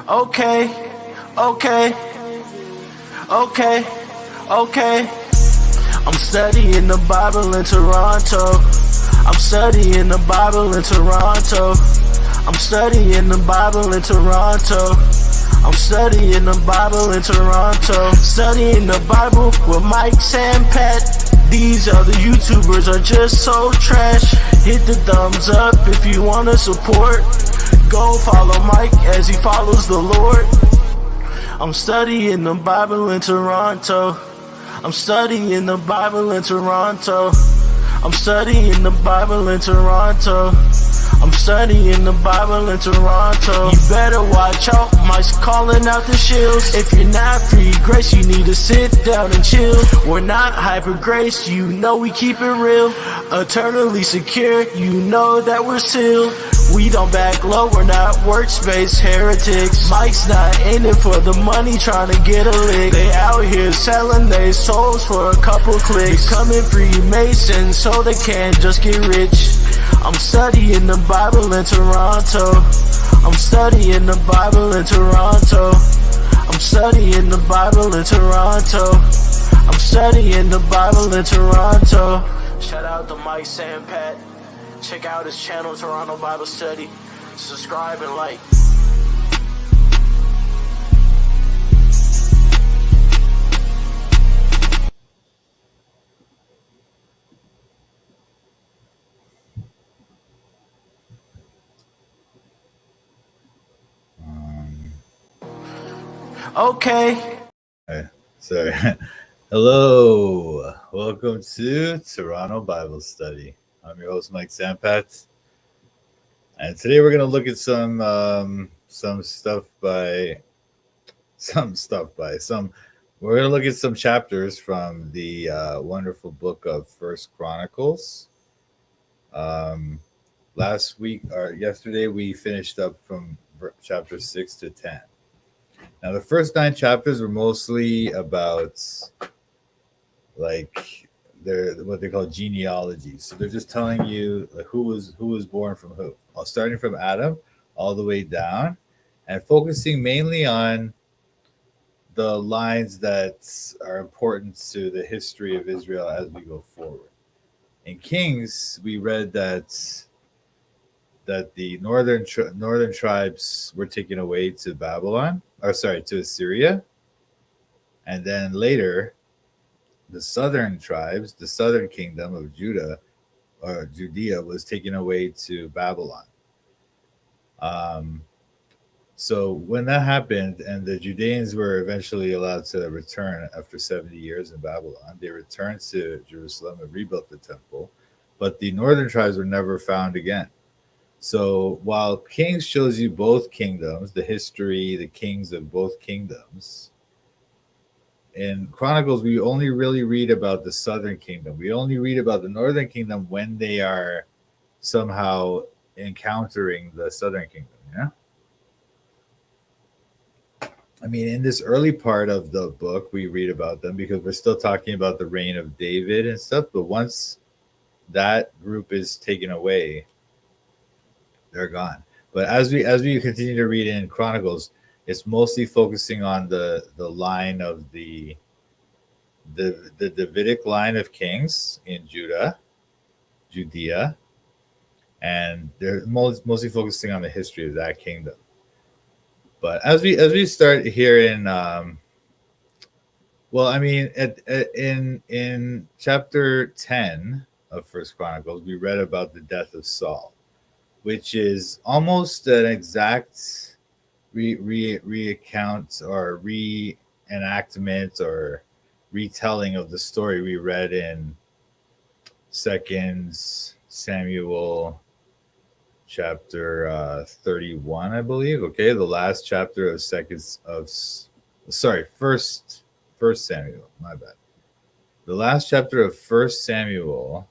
Okay, okay, okay, okay. I'm studying the Bible in Toronto. I'm studying the Bible in Toronto. I'm studying the Bible in Toronto. I'm studying the Bible in Toronto. Studying the Bible with Mike and Pat. These other YouTubers are just so trash. Hit the thumbs up if you wanna support. Go follow Mike as he follows the Lord. I'm studying the Bible in Toronto. I'm studying the Bible in Toronto. I'm studying the Bible in Toronto. I'm studying the Bible in Toronto. You better watch out, Mike's calling out the shields. If you're not free grace, you need to sit down and chill. We're not hyper grace, you know we keep it real. Eternally secure, you know that we're sealed. We don't back low, we're not workspace heretics. Mike's not in it for the money, trying to get a lick. They out here selling their souls for a couple clicks. Becoming Freemasons so they can't just get rich. I'm studying the Bible in Toronto. I'm studying the Bible in Toronto. I'm studying the Bible in Toronto. I'm studying the Bible in Toronto. Shout out to Mike and Pat. Check out his channel, Toronto Bible Study. Subscribe and like. Okay. Sorry. Hello. Welcome to Toronto Bible Study. I'm your host, Mike Sampat. And today we're going to look at some we're going to look at some chapters from the wonderful book of First Chronicles. Yesterday we finished up from chapter 6 to 10. Now, the first 9 chapters were mostly about, they're what they call genealogies. So they're just telling you who was born from who, starting from Adam all the way down, and focusing mainly on the lines that are important to the history of Israel as we go forward. In Kings, we read that the northern tribes were taken away to to Assyria, and then later the southern tribes, the southern kingdom of Judea, was taken away to Babylon. So when that happened, and the Judeans were eventually allowed to return after 70 years in Babylon, they returned to Jerusalem and rebuilt the temple, but the northern tribes were never found again. So while Kings shows you both kingdoms, the history, the kings of both kingdoms, in Chronicles, we only really read about the southern kingdom. We only read about the northern kingdom when they are somehow encountering the southern kingdom, yeah? I mean, in this early part of the book, we read about them because we're still talking about the reign of David and stuff. But once that group is taken away, they're gone. But as we continue to read in Chronicles, it's mostly focusing on the line of the Davidic line of kings in Judea, and they're mostly focusing on the history of that kingdom. But as we start here in in chapter 10 of First Chronicles, we read about the death of Saul, which is almost an exact recount or reenactment or retelling of the story we read in 2 Samuel chapter 31, I believe. Okay, the last chapter of First Samuel. My bad. The last chapter of First Samuel.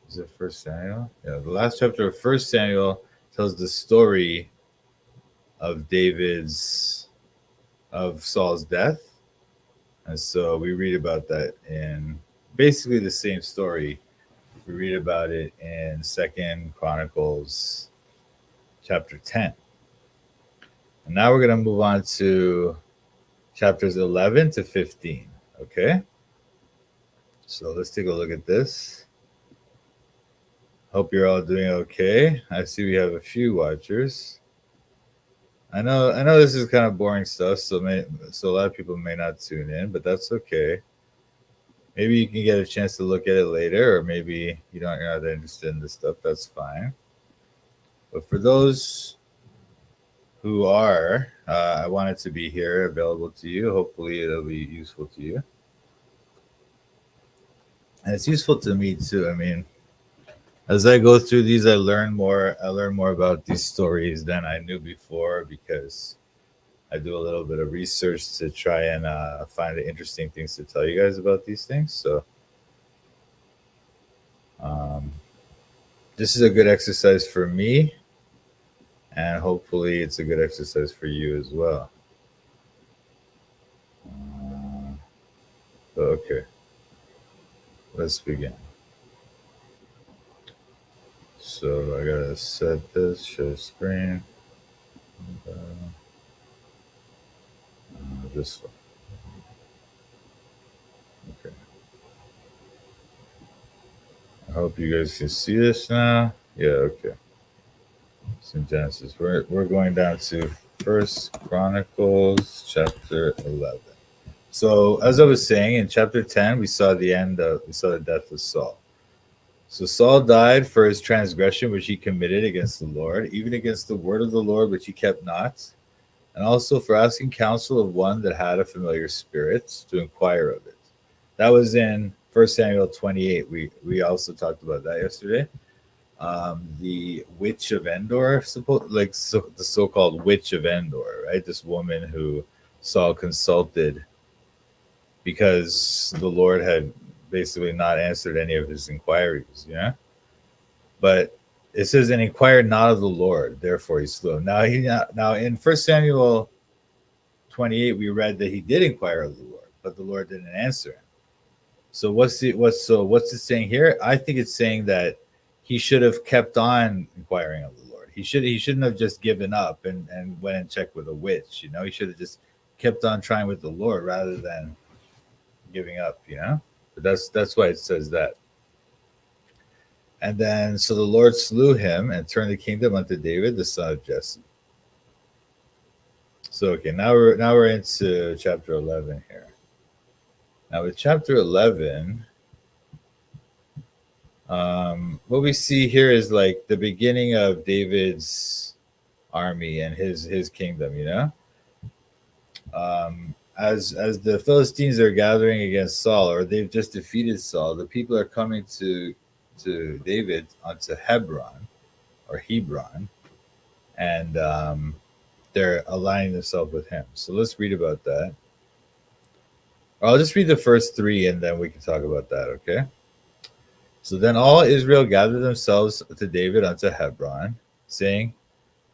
Is it First Samuel? Yeah, the last chapter of First Samuel tells the story of Saul's death. And so we read about that in basically the same story. We read about it in 2 Chronicles chapter 10. And now we're going to move on to chapters 11 to 15. Okay? So let's take a look at this. Hope you're all doing okay. I see we have a few watchers. I know this is kind of boring stuff, so a lot of people may not tune in, but that's okay. Maybe you can get a chance to look at it later, or maybe you're not that interested in this stuff. That's fine. But for those who are, I want it to be here available to you. Hopefully, it'll be useful to you, and it's useful to me too. I mean, as I go through these, I learn more. I learn more about these stories than I knew before because I do a little bit of research to try and find the interesting things to tell you guys about these things. So, this is a good exercise for me, and hopefully, it's a good exercise for you as well. Okay, let's begin. So I gotta set this, show screen. This one. Okay. I hope you guys can see this now. Yeah, okay. It's in Genesis. We're going down to First Chronicles chapter 11. So as I was saying, in chapter 10, we saw the death of Saul. So Saul died for his transgression which he committed against the Lord, even against the word of the Lord which he kept not, and also for asking counsel of one that had a familiar spirit to inquire of it. That was in 1 Samuel 28. We also talked about that yesterday. The witch of Endor, the so-called witch of Endor, right? This woman who Saul consulted because the Lord had basically not answered any of his inquiries, yeah. But it says, "And inquired not of the Lord, therefore he slew him." Now in 1 Samuel 28, we read that he did inquire of the Lord, but the Lord didn't answer him. So what's it saying here? I think it's saying that he should have kept on inquiring of the Lord. He shouldn't have just given up and went and checked with a witch. You know, he should have just kept on trying with the Lord rather than giving up. You know, but that's why it says that. And then so the Lord slew him and turned the kingdom unto David, the son of Jesse. So okay, now we're into chapter 11 here. Now with chapter 11, what we see here is like the beginning of David's army and his kingdom. You know, as the Philistines are gathering against Saul, or they've just defeated Saul, the people are coming to David onto Hebron, and they're aligning themselves with him. So let's read about that. I'll just read the first 3 and then we can talk about that, okay? So then all Israel gathered themselves to David unto Hebron, saying,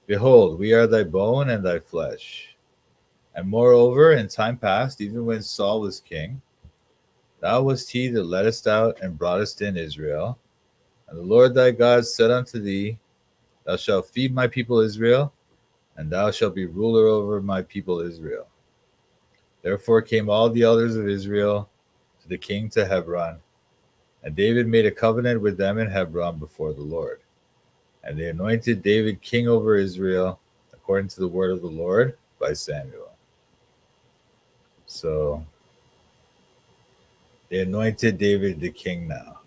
Behold, we are thy bone and thy flesh. And moreover, in time past, even when Saul was king, thou wast he that leddest out and broughtest in Israel. And the Lord thy God said unto thee, Thou shalt feed my people Israel, and thou shalt be ruler over my people Israel. Therefore came all the elders of Israel to the king to Hebron, and David made a covenant with them in Hebron before the Lord. And they anointed David king over Israel, according to the word of the Lord by Samuel. So they anointed David the king now.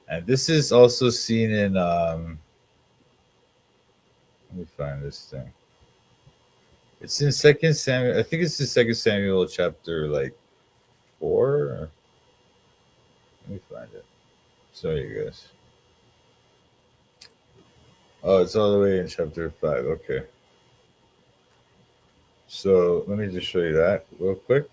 And this is also seen in, let me find this thing. It's in 2 Samuel. I think it's in 2 Samuel chapter 4. Let me find it. Sorry, you guys. Oh, it's all the way in chapter 5. Okay. So let me just show you that real quick.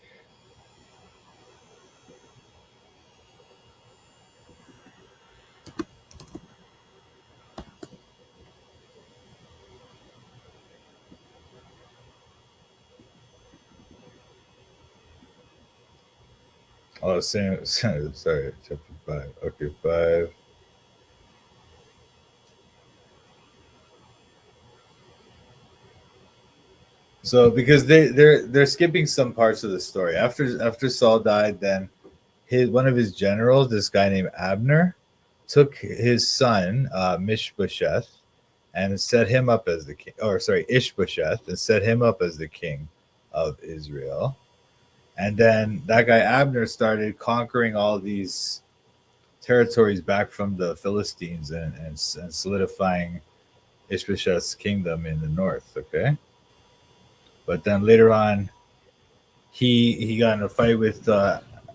Oh, sorry, chapter 5. Okay, 5. So because they're skipping some parts of the story. After Saul died, then one of his generals, this guy named Abner, took his son Mishbosheth and set him up as the king. Or sorry, Ishbosheth, and set him up as the king of Israel. And then that guy Abner started conquering all these territories back from the Philistines and solidifying Ishbosheth's kingdom in the north. Okay, but then later on, he got in a fight with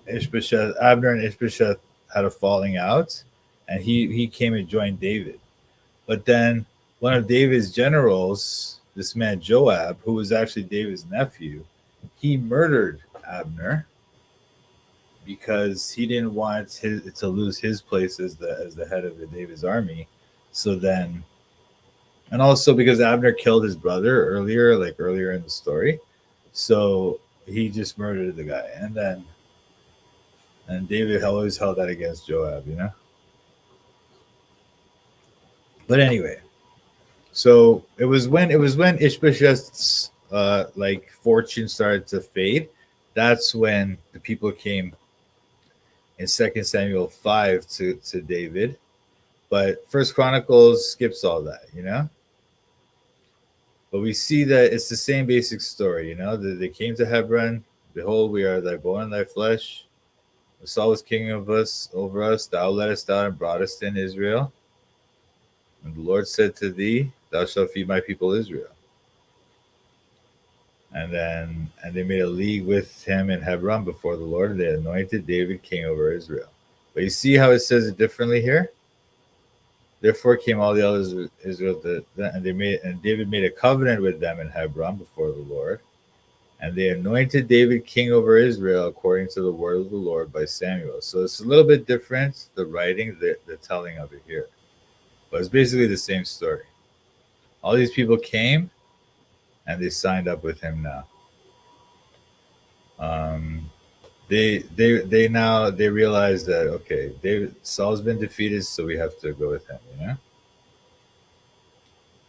Ishbosheth. Abner and Ishbosheth had a falling out, and he came and joined David. But then one of David's generals, this man Joab, who was actually David's nephew, he murdered Abner because he didn't want to lose his place as the head of the David's army. So then, and also because Abner killed his brother earlier in the story, so he just murdered the guy. And David always held that against Joab, you know. But anyway, so it was when Ishbosheth's like fortune started to fade. That's when the people came in 2 Samuel 5 to David. But First Chronicles skips all that, you know. But we see that it's the same basic story, you know. They came to Hebron. Behold, we are thy bone and thy flesh. Saul was king of us over us. Thou leddest out and broughtest in Israel. And the Lord said to thee, thou shalt feed my people Israel. And they made a league with him in Hebron before the Lord, and they anointed David king over Israel. But you see how it says it differently here? Therefore came all the elders of Israel, and David made a covenant with them in Hebron before the Lord. And they anointed David king over Israel according to the word of the Lord by Samuel. So it's a little bit different, the writing, the telling of it here. But it's basically the same story. All these people came and they signed up with him now. They realize that, okay, Saul's been defeated, so we have to go with him, you know?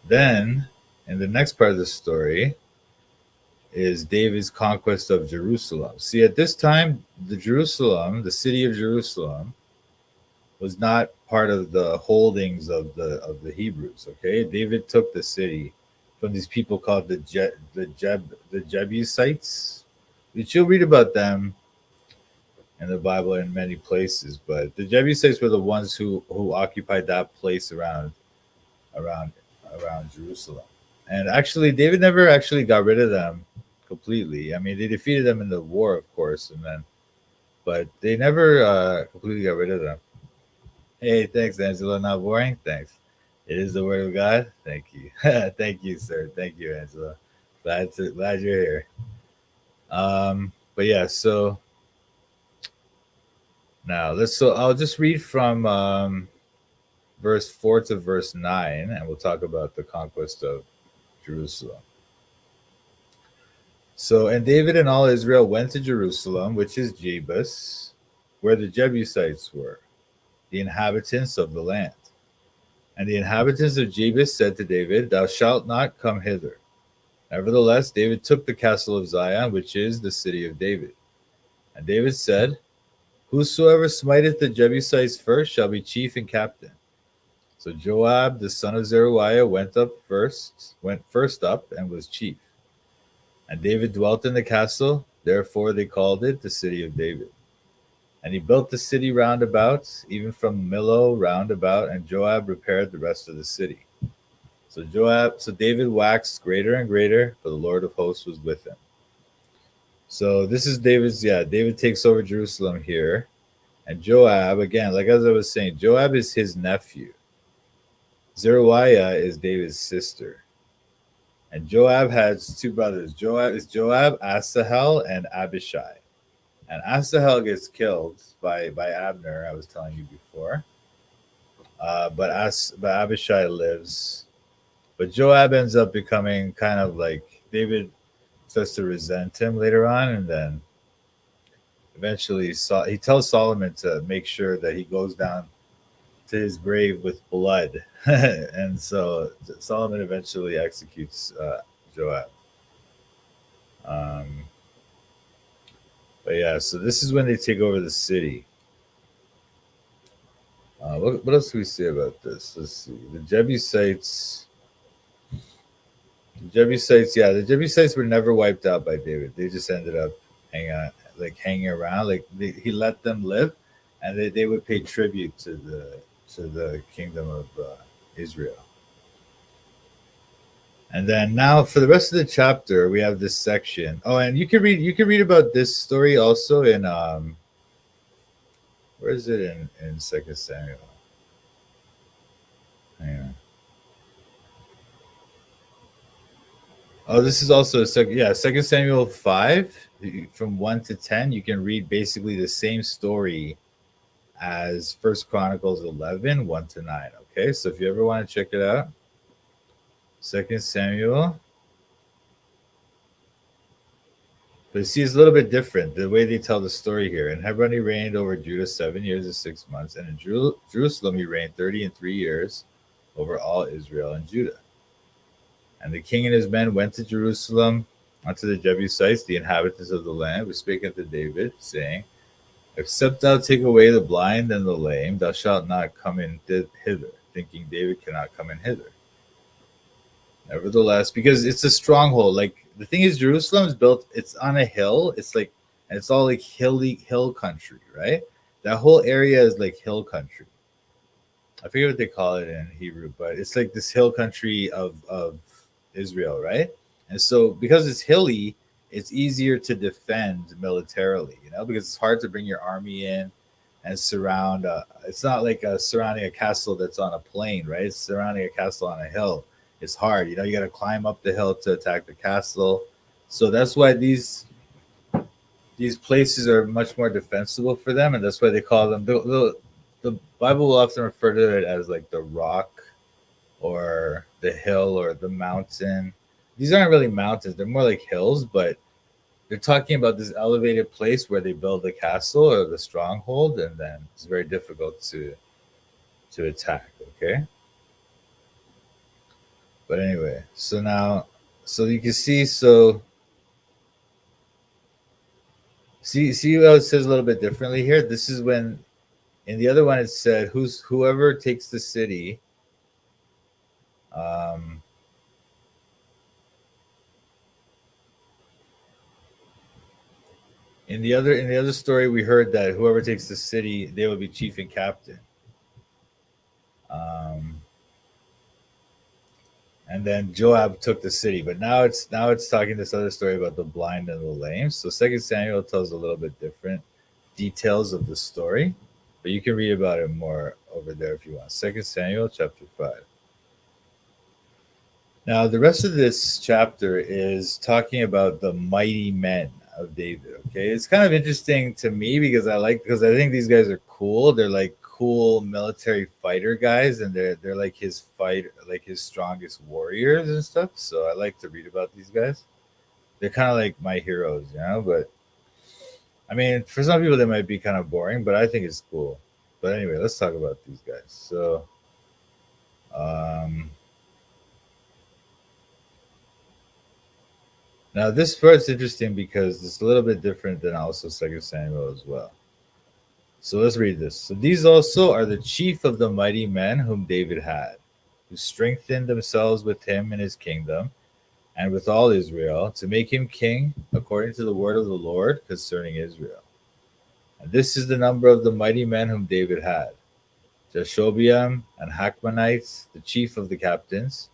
Then, in the next part of the story, is David's conquest of Jerusalem. See, at this time, the city of Jerusalem, was not part of the holdings of the Hebrews. Okay, David took the city from these people called the Jebusites. You'll read about them in the Bible in many places, but the Jebusites were the ones who occupied that place around Jerusalem. And actually, David never actually got rid of them completely. I mean, they defeated them in the war, of course, but they never completely got rid of them. Hey, thanks, Angela. Not boring? Thanks. It is the word of God. Thank you. Thank you, sir. Thank you, Angela. Glad you're here. But yeah, so now I'll just read from verse 4 to verse 9, and we'll talk about the conquest of Jerusalem. So, and David and all Israel went to Jerusalem, which is Jebus, where the Jebusites were, the inhabitants of the land. And the inhabitants of Jebus said to David, thou shalt not come hither. Nevertheless, David took the castle of Zion, which is the city of David. And David said, whosoever smiteth the Jebusites first shall be chief and captain. So Joab, the son of Zeruiah, went first up and was chief. And David dwelt in the castle, therefore they called it the city of David. And he built the city round about, even from Millo round about, and Joab repaired the rest of the city. So David waxed greater and greater, for the Lord of hosts was with him. So this is David takes over Jerusalem here. And Joab, again, like as I was saying, Joab is his nephew. Zeruiah is David's sister. And Joab has two brothers. Joab, Asahel, and Abishai. And Asahel gets killed by Abner, I was telling you before. But Abishai lives. But Joab ends up becoming kind of like, David starts to resent him later on, and then eventually he tells Solomon to make sure that he goes down to his grave with blood. And so Solomon eventually executes Joab. Um, but yeah, so this is when they take over the city. What else do we say about this? Let's see. The Jebusites. Yeah, the Jebusites were never wiped out by David. They just ended up hanging around. He let them live, and they would pay tribute to the kingdom of Israel. And then now for the rest of the chapter, we have this section. Oh, and you can read about this story also in where is it in Second Samuel? Hang on. Oh, this is also Second Samuel 5 from 1 to 10. You can read basically the same story as First Chronicles 11 1 to 9. Okay, so if you ever want to check it out, Second Samuel. But see, it's a little bit different the way they tell the story here. In Hebron, he reigned over Judah 7 years and 6 months, and in Jerusalem, he reigned 30 and 3 years over all Israel and Judah. And the king and his men went to Jerusalem unto the Jebusites, the inhabitants of the land, who spake unto David, saying, Except thou take away the blind and the lame, thou shalt not come in hither, thinking David cannot come in hither. Nevertheless, because it's a stronghold, like the thing is, Jerusalem is built, it's on a hill, and it's all like hill country, right? That whole area is like hill country. I forget what they call it in Hebrew, but it's like this hill country of Israel, right? And so because it's hilly, it's easier to defend militarily, because it's hard to bring your army in and surround. It's not like surrounding a castle that's on a plain, right? It's surrounding a castle on a hill. It's hard, you got to climb up the hill to attack the castle. So that's why these places are much more defensible for them, and that's why they call them the Bible will often refer to it as like the rock or the hill or the mountain. These aren't really mountains, they're more like hills, but they're talking about this elevated place where they build the castle or the stronghold, and then it's very difficult to attack. Okay, but anyway, so you can see, see how it says a little bit differently here. This is when in the other one it said whoever takes the city. In the other story, we heard that whoever takes the city, they will be chief and captain. And then Joab took the city, but now it's talking this other story about the blind and the lame. So Second Samuel tells a little bit different details of the story, but you can read about it more over there if you want. Second Samuel chapter 5. Now the rest of this chapter is talking about the mighty men of David. Okay, it's kind of interesting to me because I think these guys are cool. They're like cool military fighter guys, and they're like his strongest warriors and stuff. So I like to read about these guys. They're kind of like my heroes, but I mean, for some people they might be kind of boring, but I think it's cool. But anyway, let's talk about these guys. So now this part's interesting because it's a little bit different than also Second Samuel as well. So let's read this. So these also are the chief of the mighty men whom David had, who strengthened themselves with him in his kingdom and with all Israel, to make him king according to the word of the Lord concerning Israel. And this is the number of the mighty men whom David had: Jashobeam and Hachmonites, the chief of the captains.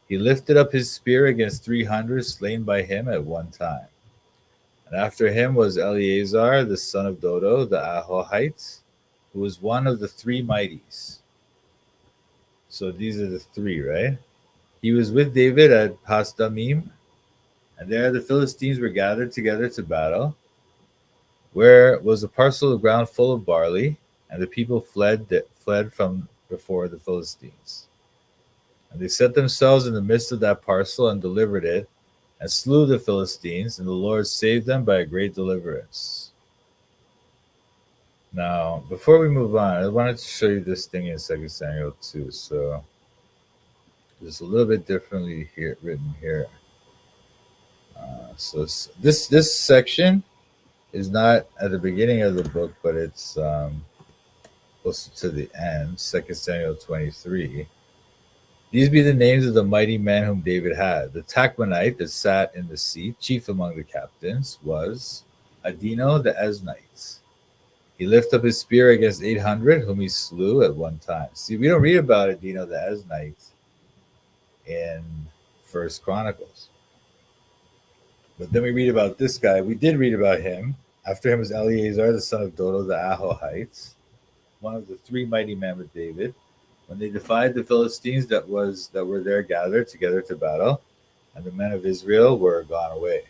He lifted up his spear against 300 slain by him at one time. And after him was Eleazar, the son of Dodo, the Ahohite, who was one of the three mighties. So these are the three, right? He was with David at Pasdamim, and there the Philistines were gathered together to battle, where was a parcel of ground full of barley, and the people fled from before the Philistines. And they set themselves in the midst of that parcel and delivered it, and slew the Philistines, and the Lord saved them by a great deliverance. Now, before we move on, I wanted to show you this thing in 2 Samuel 2. So, there's a little bit differently here written here. This section is not at the beginning of the book, but it's closer to the end. 2 Samuel 23. These be the names of the mighty men whom David had. The Tachmonite that sat in the seat, chief among the captains, was Adino the Eznite. He lifted up his spear against 800, whom he slew at one time. See, we don't read about Adino the Eznite in First Chronicles. But then we read about this guy. We did read about him. After him was Eleazar, the son of Dodo the Ahohite, one of the three mighty men with David. When they defied the Philistines that were there gathered together to battle, and the men of Israel were gone away.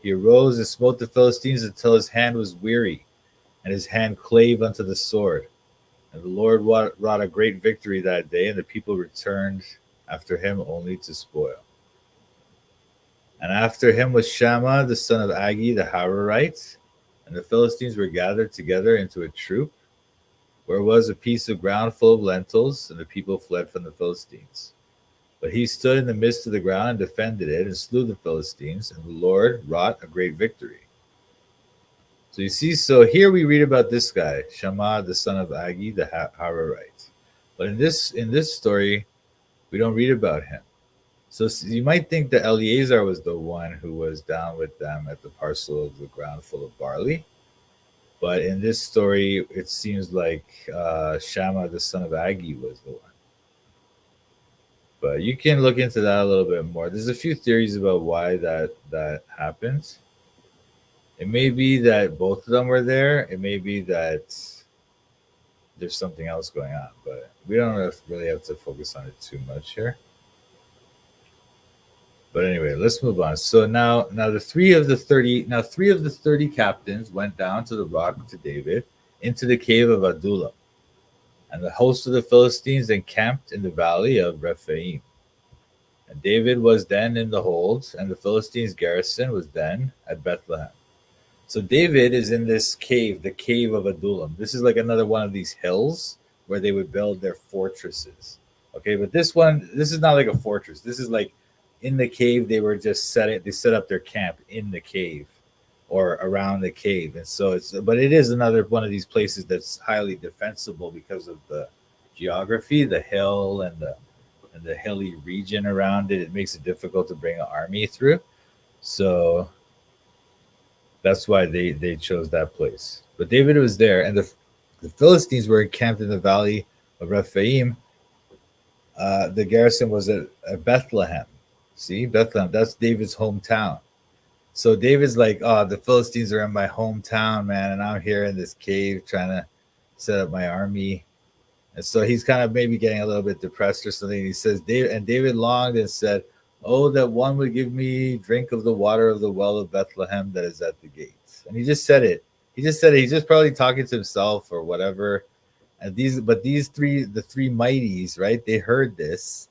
He arose and smote the Philistines until his hand was weary, and his hand clave unto the sword. And the Lord wrought a great victory that day, and the people returned after him only to spoil. And after him was Shammah the son of Agi the Hararite, and the Philistines were gathered together into a troop, where was a piece of ground full of lentils, and the people fled from the Philistines. But he stood in the midst of the ground and defended it, and slew the Philistines, and the Lord wrought a great victory. So you see, so here we read about this guy, Shammah the son of Agi the Hararite. But in this story, we don't read about him. So you might think that Eleazar was the one who was down with them at the parcel of the ground full of barley. But in this story, it seems like Shammah, the son of Agi, was the one. But you can look into that a little bit more. There's a few theories about why that happens. It may be that both of them were there. It may be that there's something else going on. But we don't really have to focus on it too much here. But anyway, let's move on. So now the three of the 30 captains went down to the rock to David into the cave of Adullam. And the host of the Philistines encamped in the valley of Rephaim. And David was then in the hold, and the Philistines' garrison was then at Bethlehem. So David is in this cave, the cave of Adullam. This is like another one of these hills where they would build their fortresses. Okay, but this is not like a fortress. This is like in the cave. They were just they set up their camp in the cave or around the cave. And so but it is another one of these places that's highly defensible because of the geography, the hill and the hilly region around it. It makes it difficult to bring an army through. So that's why they chose that place. But David was there, and the Philistines were encamped in the valley of Rephaim. The garrison was at Bethlehem. See, Bethlehem, that's David's hometown. So David's like, oh, the Philistines are in my hometown, man, and I'm here in this cave trying to set up my army. And so he's kind of maybe getting a little bit depressed or something. He says, David longed and said, oh, that one would give me drink of the water of the well of Bethlehem that is at the gates. And he just said it. He's just probably talking to himself or whatever. And the three mighties, right? They heard this.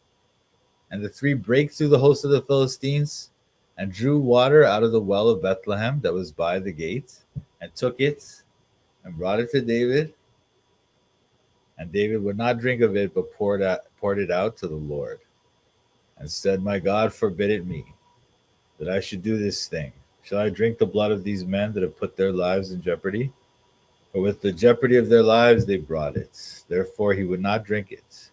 And the three break through the host of the Philistines and drew water out of the well of Bethlehem that was by the gate, and took it and brought it to David. And David would not drink of it, but poured it out to the Lord, and said, my God forbid it me, that I should do this thing. Shall I drink the blood of these men that have put their lives in jeopardy? For with the jeopardy of their lives they brought it. Therefore he would not drink it.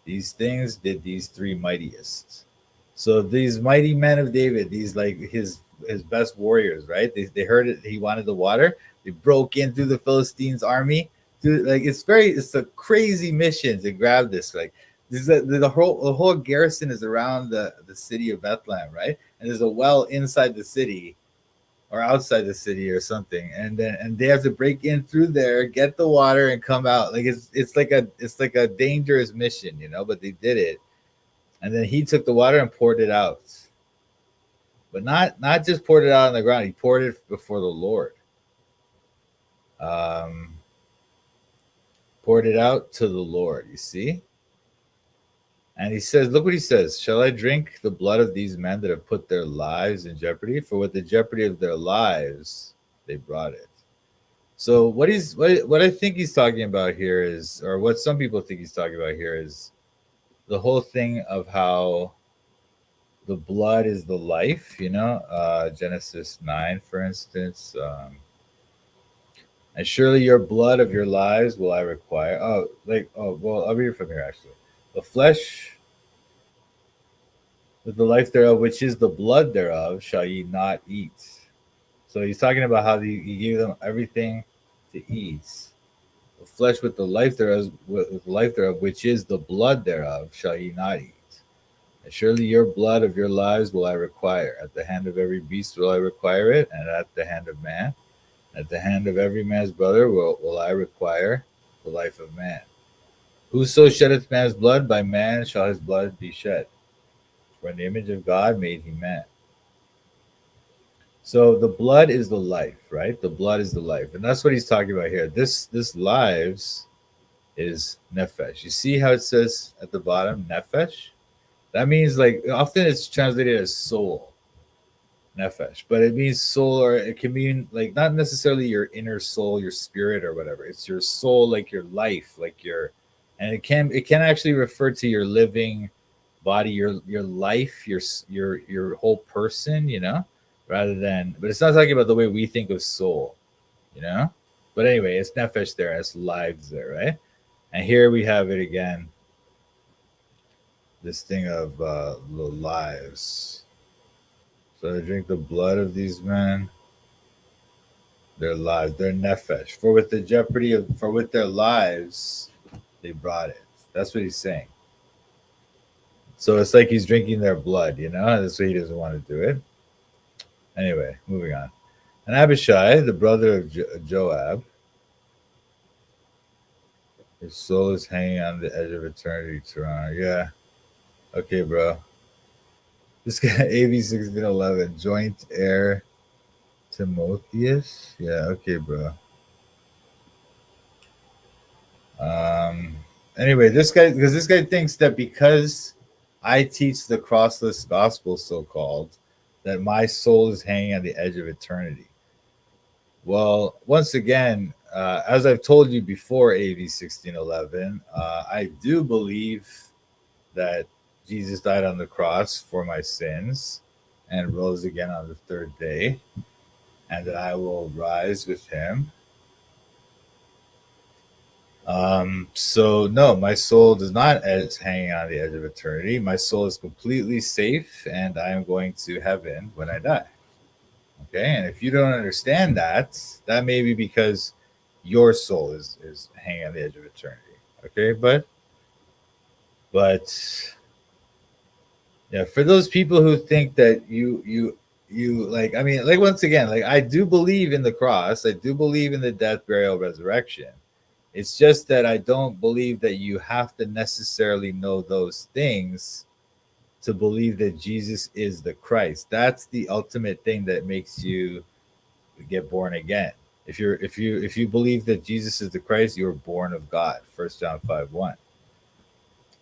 These things did these three mightiest. So these mighty men of David, these like his best warriors, right? They heard it. He wanted the water. They broke in through the Philistines' army. It's a crazy mission to grab this. Like the whole garrison is around the city of Bethlehem, right? And there's a well inside the city or outside the city or something, and they have to break in through there, get the water, and come out. Like it's like a dangerous mission, but they did it. And then he took the water and poured it out, but not just poured it out on the ground. He poured it before the Lord. Poured it out to the Lord, you see. And he says, look what he says. Shall I drink the blood of these men that have put their lives in jeopardy? For with the jeopardy of their lives, they brought it. So what I think he's talking about here is, or what some people think he's talking about here is the whole thing of how the blood is the life, Genesis 9, for instance. And surely your blood of your lives will I require. Well, I'll read it from here actually. The flesh with the life thereof, which is the blood thereof, shall ye not eat. So he's talking about how he gave them everything to eat. The flesh with the life thereof, which is the blood thereof, shall ye not eat. And surely your blood of your lives will I require. At the hand of every beast will I require it, and at the hand of man. At the hand of every man's brother will I require the life of man. Whoso sheddeth man's blood, by man shall his blood be shed. For in the image of God made he man. So the blood is the life, right? The blood is the life. And that's what he's talking about here. This lives is nefesh. You see how it says at the bottom, nefesh? That means, like, often it's translated as soul, nefesh, but it means soul, or it can mean like not necessarily your inner soul, your spirit or whatever. It's your soul, like your life, like and it can actually refer to your living body, your life, your whole person, rather than, but it's not talking about the way we think of soul, But anyway, it's nefesh there, it's lives there, right? And here we have it again, this thing of the lives. So they drink the blood of these men, their lives, their nefesh. For with their lives, they brought it. That's what he's saying. So it's like he's drinking their blood, That's why he doesn't want to do it. Anyway, moving on. And Abishai, the brother of Joab, his soul is hanging on the edge of eternity, Toronto. Yeah. Okay, bro. This guy, AB1611, joint heir Timotheus. Yeah, okay, bro. Anyway, this guy thinks that because I teach the crossless gospel, so-called, that my soul is hanging on the edge of eternity. Well, once again, as I've told you before, AB1611, I do believe that Jesus died on the cross for my sins and rose again on the third day, and that I will rise with him. So no, my soul does not hang on the edge of eternity. My soul is completely safe, and I am going to heaven when I die. Okay, and if you don't understand that may be because your soul is hanging on the edge of eternity. Okay, but yeah, for those people who think that you like, I mean, like, once again, like, I do believe in the cross, I do believe in the death, burial, resurrection. It's just that I don't believe that you have to necessarily know those things to believe that Jesus is the Christ. That's the ultimate thing that makes you get born again. If you believe that Jesus is the Christ, you are born of God. 1 John 5:1.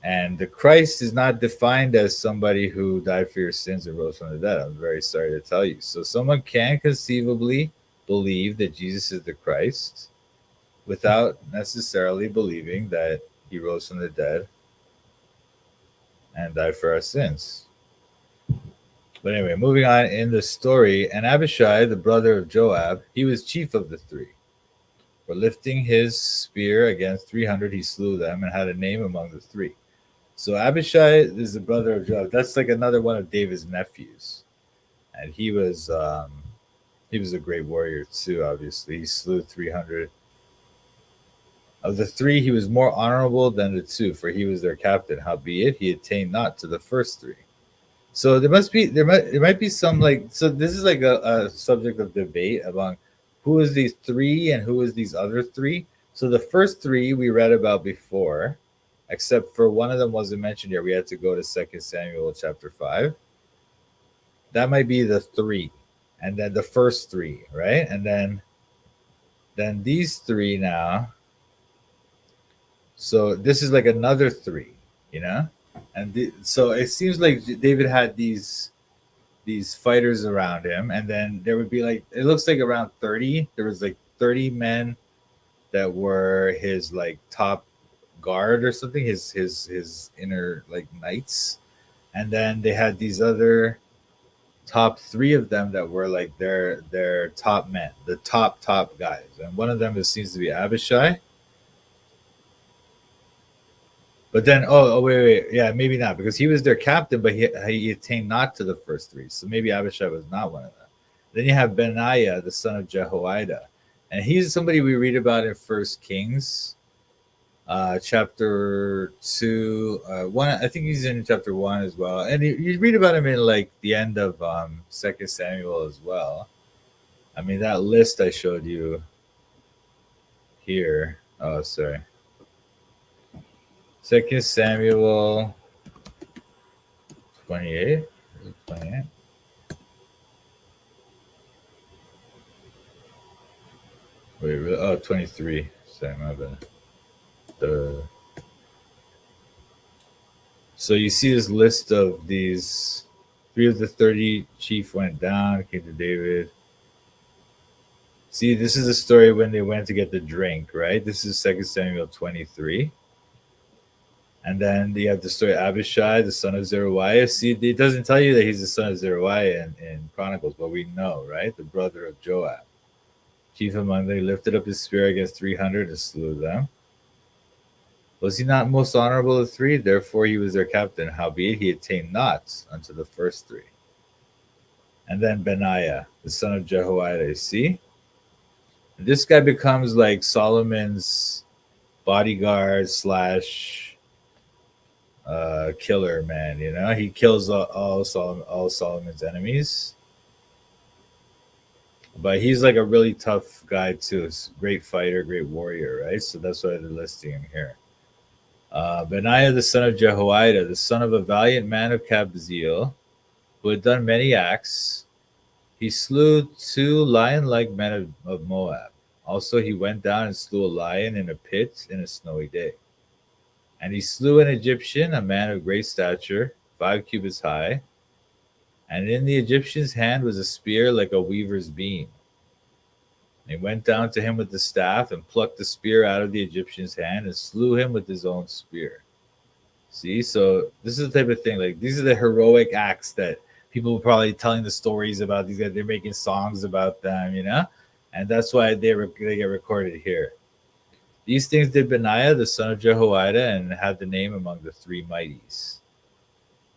And the Christ is not defined as somebody who died for your sins and rose from the dead. I'm very sorry to tell you. So someone can conceivably believe that Jesus is the Christ without necessarily believing that he rose from the dead and died for our sins. But anyway, moving on in the story, and Abishai, the brother of Joab, he was chief of the three. For lifting his spear against 300, he slew them and had a name among the three. So Abishai is the brother of Joab. That's like another one of David's nephews. And he was a great warrior too, obviously. He slew 300. Of the three, he was more honorable than the two, for he was their captain. Howbeit, he attained not to the first three. So there might be some, like, so this is like a subject of debate among who is these three and who is these other three. So the first three we read about before, except for one of them wasn't mentioned here. We had to go to 2 Samuel chapter 5. That might be the three, and then the first three, right? And then these three now. So this is like another three, and so it seems like David had these fighters around him, and then there would be, like, it looks like around 30. There was like 30 men that were his, like, top guard or something, his inner, like, knights, And then they had these other top 3 of them that were like their top men, the top guys. And one of them seems to be Abishai. But then, wait, yeah, maybe not, because he was their captain, but he attained not to the first 3. So maybe Abishai was not one of them. Then you have Benaiah, the son of Jehoiada, and he's somebody we read about in First Kings, chapter 2, 1. I think he's in chapter 1 as well, and you read about him in like the end of 2 Samuel as well. I mean, that list I showed you here. Oh, sorry. 2 Samuel 28. 28. Wait, really? Oh, 23. Sorry, my bad. So you see this list of these 3 of the 30 chief went down, came to David. See, this is the story when they went to get the drink, right? This is 2 Samuel 23. And then you have the story of Abishai, the son of Zeruiah. See, it doesn't tell you that he's the son of Zeruiah in Chronicles, but we know, right? The brother of Joab. Chief among them, he lifted up his spear against 300 and slew them. Was he not most honorable of 3? Therefore he was their captain. Howbeit he attained not unto the first 3. And then Benaiah, the son of Jehoiada. You see? And this guy becomes like Solomon's bodyguard / killer, man. You know, he kills all Solomon's enemies. But he's like a really tough guy too. He's a great fighter, great warrior, right? So that's why they're listing him here. Benaiah, the son of Jehoiada, the son of a valiant man of Kabzeel, who had done many acts. He slew 2 lion-like men of Moab. Also he went down and slew a lion in a pit in a snowy day. And he slew an Egyptian, a man of great stature, 5 cubits high. And in the Egyptian's hand was a spear like a weaver's beam. And he went down to him with the staff and plucked the spear out of the Egyptian's hand and slew him with his own spear. See, so this is the type of thing, like these are the heroic acts that people are probably telling the stories about these guys. They're making songs about them, you know? And that's why they get recorded here. These things did Benaiah, the son of Jehoiada, and had the name among the 3 mighties.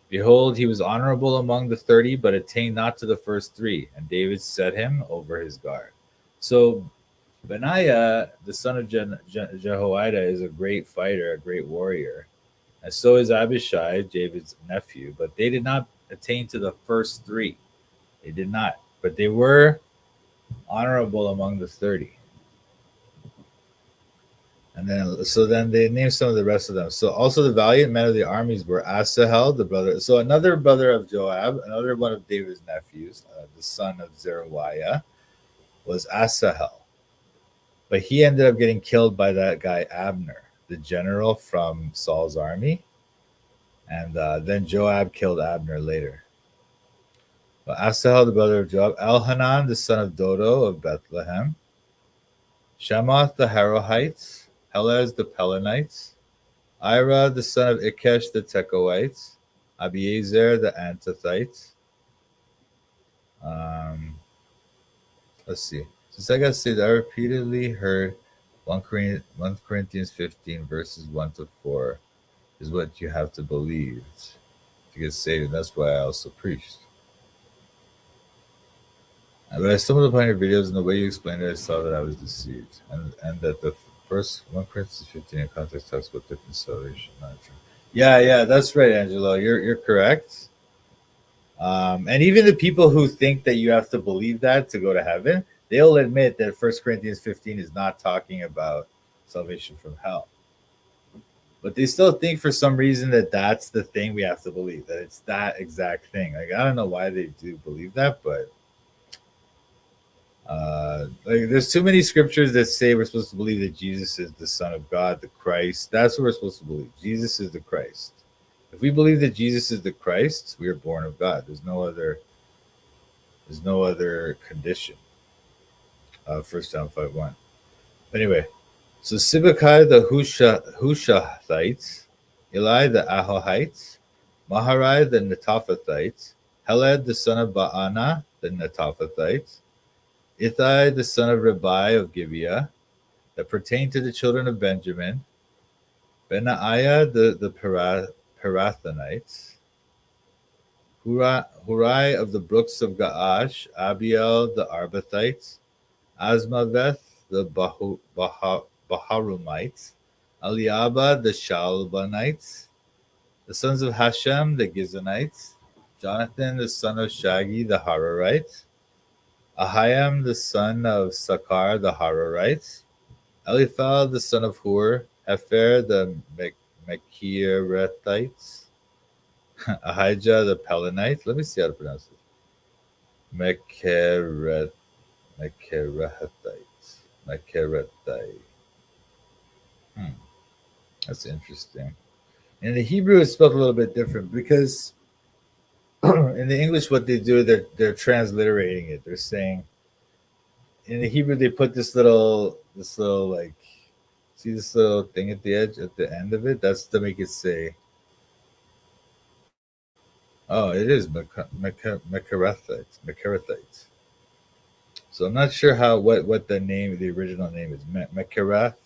Behold, he was honorable among the 30, but attained not to the first 3, and David set him over his guard. So Benaiah, the son of Jehoiada, is a great fighter, a great warrior. And so is Abishai, David's nephew, but they did not attain to the first 3. They did not, but they were honorable among the 30. And then they named some of the rest of them. So also the valiant men of the armies were Asahel, the brother. So another brother of Joab, another one of David's nephews, the son of Zeruiah, was Asahel. But he ended up getting killed by that guy Abner, the general from Saul's army. And then Joab killed Abner later. But Asahel, the brother of Joab, Elhanan, the son of Dodo of Bethlehem, Shemoth the Harohite, Helez the Pelonites, Ira the son of Ikesh the Tekoite, Abiezer the Antothite. Let's see. Since I got saved, I repeatedly heard 1 Corinthians 15 verses 1 to 4 is what you have to believe to get saved. And that's why I also preached. But I stumbled upon your videos, and the way you explained it, I saw that I was deceived, and that the first 1 Corinthians 15 in context talks about different salvation. Yeah, that's right, Angelo. You're correct. And even the people who think that you have to believe that to go to heaven, they'll admit that 1 Corinthians 15 is not talking about salvation from hell. But they still think for some reason that that's the thing we have to believe, that it's that exact thing. Like, I don't know why they do believe that, but like there's too many scriptures that say we're supposed to believe that Jesus is the Son of God, the Christ. That's what we're supposed to believe. Jesus is the Christ. If we believe that Jesus is the Christ, we are born of God. There's no other condition. 1 John 5:1. Anyway, so Sibbecai the Hushathite, Eli the Ahohite, Maharai the Netophathite, Heled the son of Baana the Netophathite, Ithai the son of Ribai of Gibeah, that pertained to the children of Benjamin, Benaiah the Pirathonites, Hurai of the brooks of Gaash, Abiel the Arbathites, Asmaveth the Baharumites, Eliabah the Shalbanites, the sons of Hashem the Gizonites, Jonathan the son of Shagi the Hararite, Ahiam the son of Sakar the Hararite, Eliphal the son of Hur, Hefer the Mechirethites, Ahijah the Pelonite. Let me see how to pronounce it. Mecherethites. Mecherethite. That's interesting. In the Hebrew, it's spelled a little bit different because in the English, what they do, they're transliterating it. They're saying in the Hebrew they put this little like, see this little thing at the edge at the end of it. That's to make it say. Oh, it is Mecherethites. Mecherethites. So I'm not sure what the original name is. Mecherath.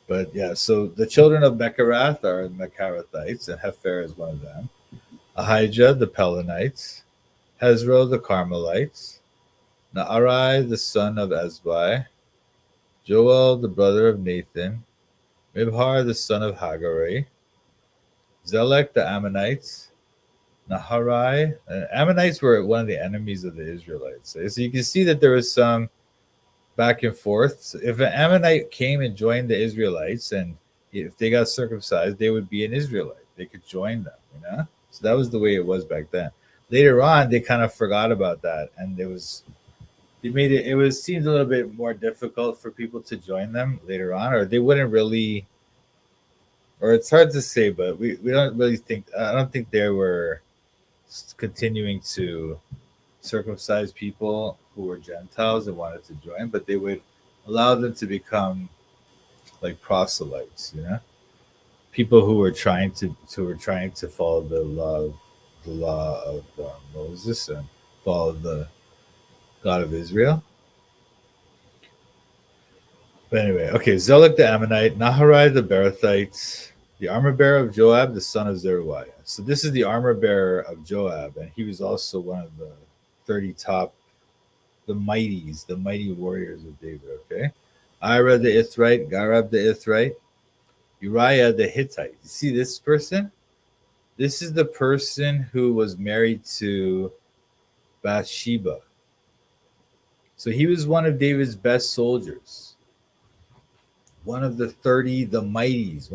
But yeah, so the children of Mecherath are Mecherethites, and Hefer is one of them. Ahijah, the Pelonites. Hezro, the Carmelites. Naarai, the son of Ezbai. Joel, the brother of Nathan. Mibhar, the son of Hagari. Zelek, the Ammonites. Naharai. Ammonites were one of the enemies of the Israelites. So you can see that there was some back and forth. So if an Ammonite came and joined the Israelites, and if they got circumcised, they would be an Israelite. They could join them, So that was the way it was back then. Later on, they kind of forgot about that, and it seemed a little bit more difficult for people to join them later on, or they wouldn't really, or it's hard to say, but we don't really think. I don't think they were continuing to circumcise people who were Gentiles and wanted to join, but they would allow them to become like proselytes, people who were trying to follow the law of Moses and follow the God of Israel. But anyway, okay, Zelek the Ammonite, Naharai the Berathites, the armor bearer of Joab, the son of Zeruiah. So this is the armor bearer of Joab, and he was also one of the 30 top, the mighty warriors of David, okay? Ira the Ithrite, Garab the Ithrite, Uriah the Hittite. You see this person? This is the person who was married to Bathsheba. So he was one of David's best soldiers. One of the 30, the mighties,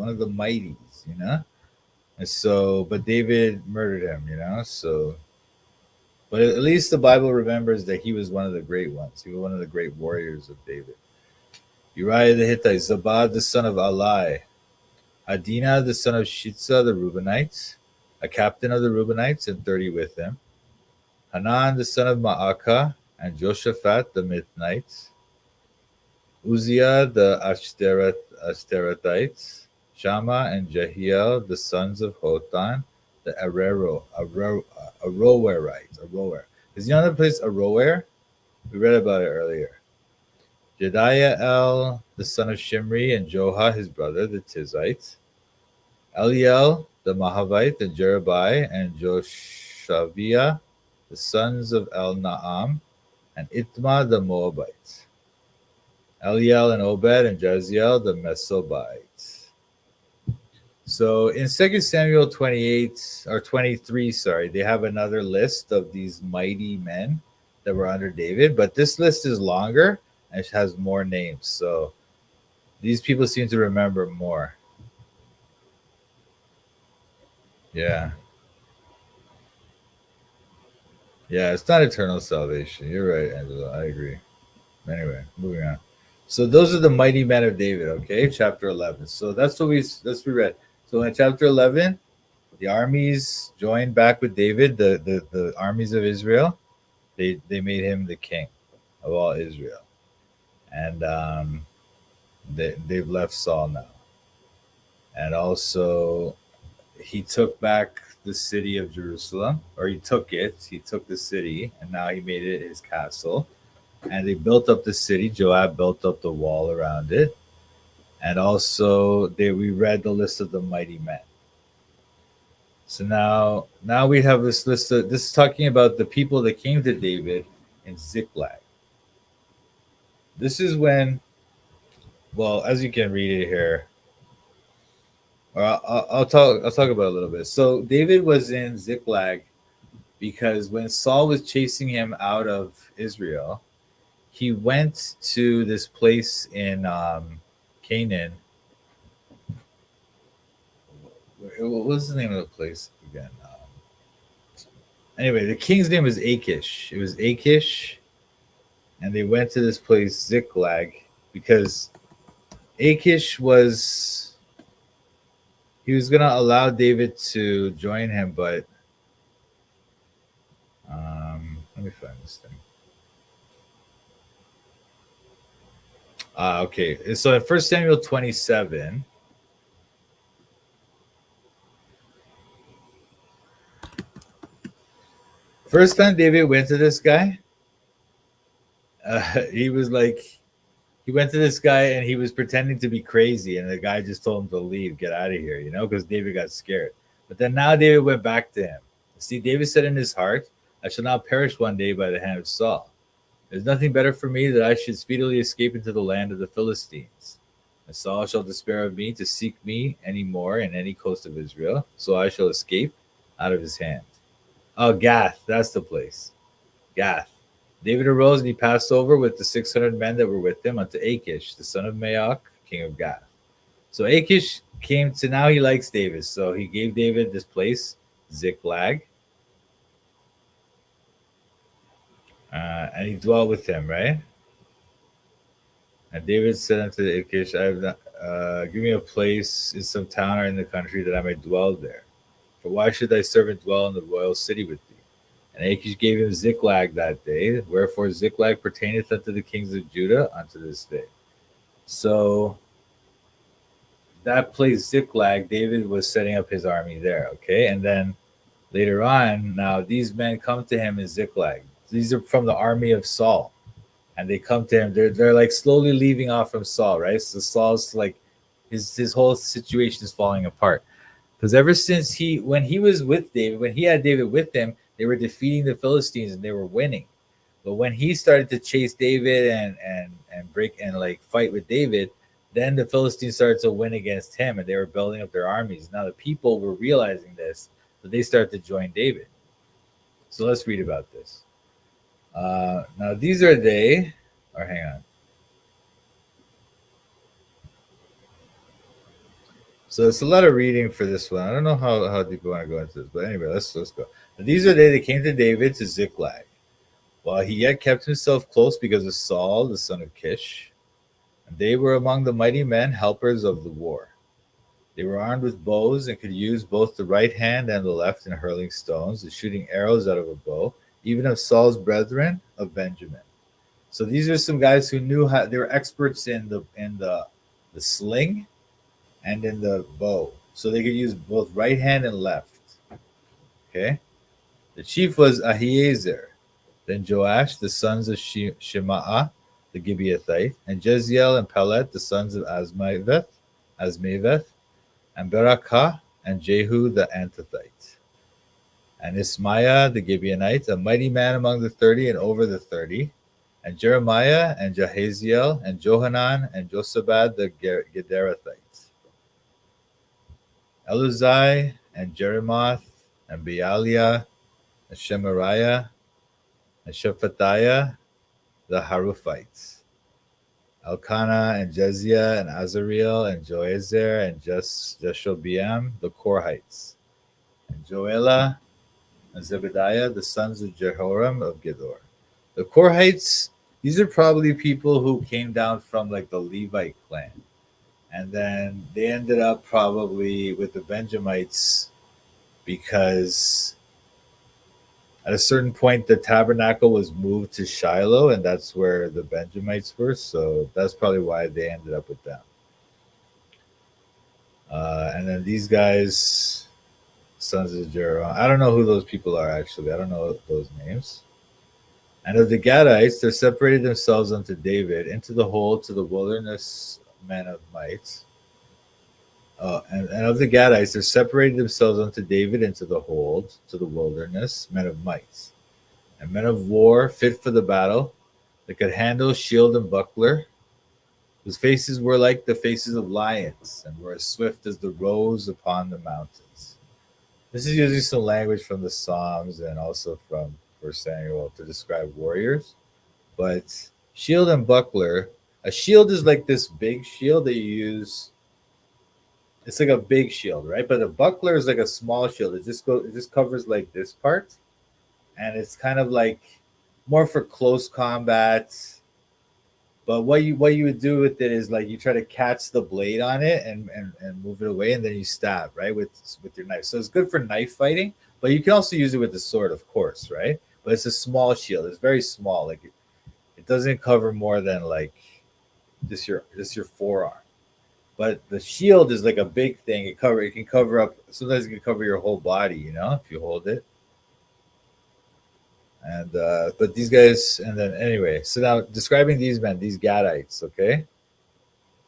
And so, but David murdered him, so. But at least the Bible remembers that he was one of the great ones. He was one of the great warriors of David. Uriah the Hittite, Zabad the son of Alai, Adina the son of Shitza the Reubenites, a captain of the Reubenites, and 30 with him. Hanan the son of Maacah, and Joshaphat the Mithnites. Uzziah the Ashtarathites, Shammah and Jehiel the sons of Hotan, the Arowerites. Is the other place Arower? We read about it earlier. Jediael the son of Shimri, and Joha his brother, the Tizite. Eliel the Mahavite, and Jerubai and Joshaviah, the sons of El-Naam, and Itma the Moabites. Eliel and Obed and Jaziel the Mesobites. So in 2 Samuel 28 or 23, they have another list of these mighty men that were under David, but this list is longer and it has more names. So these people seem to remember more. Yeah. Yeah, it's not eternal salvation. You're right, Angela. I agree. Anyway, moving on. So those are the mighty men of David, okay? Chapter 11. So that's what we read. So in chapter 11, the armies joined back with David, the armies of Israel. They made him the king of all Israel. And they've left Saul now. And also he took back the city of Jerusalem, or he took it. He took the city, and now he made it his castle. And they built up the city. Joab built up the wall around it, and also we read the list of the mighty men. So now we have this list. This is talking about the people that came to David in Ziklag. This is when, well, as you can read it here, or I'll talk about it a little bit. So David was in Ziklag because when Saul was chasing him out of Israel, he went to this place in Canaan. What was the name of the place again? Anyway, the king's name was Achish. It was Achish, and they went to this place Ziklag because Achish was gonna allow David to join him, but let me find this thing. Okay, so in 1 Samuel 27, first time David went to this guy, he went to this guy and he was pretending to be crazy, and the guy just told him to leave, get out of here, because David got scared. But then now David went back to him. See, David said in his heart, I shall not perish one day by the hand of Saul. There's nothing better for me that I should speedily escape into the land of the Philistines. And Saul shall despair of me to seek me any more in any coast of Israel, so I shall escape out of his hand. Oh, Gath, that's the place. Gath. David arose and he passed over with the 600 men that were with him unto Achish, the son of Maok, king of Gath. So Achish came to, now he likes David, so he gave David this place, Ziklag. And he dwelt with him, right? And David said unto Achish, give me a place in some town or in the country that I may dwell there. For why should thy servant dwell in the royal city with thee? And Achish gave him Ziklag that day, wherefore Ziklag pertaineth unto the kings of Judah unto this day. So that place Ziklag, David was setting up his army there, okay? And then later on, now these men come to him in Ziklag. These are from the army of Saul, and they come to him. They're like slowly leaving off from Saul, right? So Saul's like his whole situation is falling apart because ever since when he was with David, when he had David with him, they were defeating the Philistines and they were winning. But when he started to chase David and break and like fight with David, then the Philistines started to win against him, and they were building up their armies. Now the people were realizing this, so they started to join David. So let's read about this. Now these are they, or hang on. So it's a lot of reading for this one. I don't know how deep you want to go into this, but anyway, let's go. Now, these are they that came to David to Ziklag, while he yet kept himself close because of Saul, the son of Kish. And they were among the mighty men, helpers of the war. They were armed with bows and could use both the right hand and the left in hurling stones and shooting arrows out of a bow, even of Saul's brethren of Benjamin. So these are some guys who knew how. They were experts in the sling and in the bow, so they could use both right hand and left. Okay, the chief was Ahiezer, then Joash, the sons of Shemaah, the Gibeathite, and Jeziel and Pelet, the sons of Asmaveth, and Berakah and Jehu the Antothite. And Ismaiah the Gibeonite, a mighty man among the 30 and over the 30, and Jeremiah and Jahaziel and Johanan and Josabad the Gederathite, Eluzai and Jeremoth and Bealiah and Shemariah and Shephatiah the Haruphites, Elkanah and Jeziah and Azariel and Joezer and Jeshobeam the Korhites, and Joelah and Zebediah, the sons of Jehoram of Gedor. The Korhites, these are probably people who came down from like the Levite clan. And then they ended up probably with the Benjamites because at a certain point the tabernacle was moved to Shiloh, and that's where the Benjamites were. So that's probably why they ended up with them. And then these guys, Sons of Jeroboam. I don't know who those people are actually. I don't know those names. And of the Gadites, there separated themselves unto David into the hold to the wilderness men of might. And of the Gadites, there separated themselves unto David into the hold to the wilderness men of might, and men of war fit for the battle, that could handle shield and buckler, whose faces were like the faces of lions, and were as swift as the roes upon the mountains. This is using some language from the Psalms and also from First Samuel to describe warriors. But shield and buckler, a shield is like this big shield that you use. It's like a big shield, right? But a buckler is like a small shield. It just covers like this part, and it's kind of like more for close combat. But what you would do with it is like you try to catch the blade on it and move it away, and then you stab, right, with your knife. So it's good for knife fighting, but you can also use it with the sword, of course, right? But it's a small shield. It's very small. Like it doesn't cover more than like just your forearm. But the shield is like a big thing. It can cover up. Sometimes it can cover your whole body, if you hold it. And but these guys, and then anyway, so now describing these men, these Gadites, okay?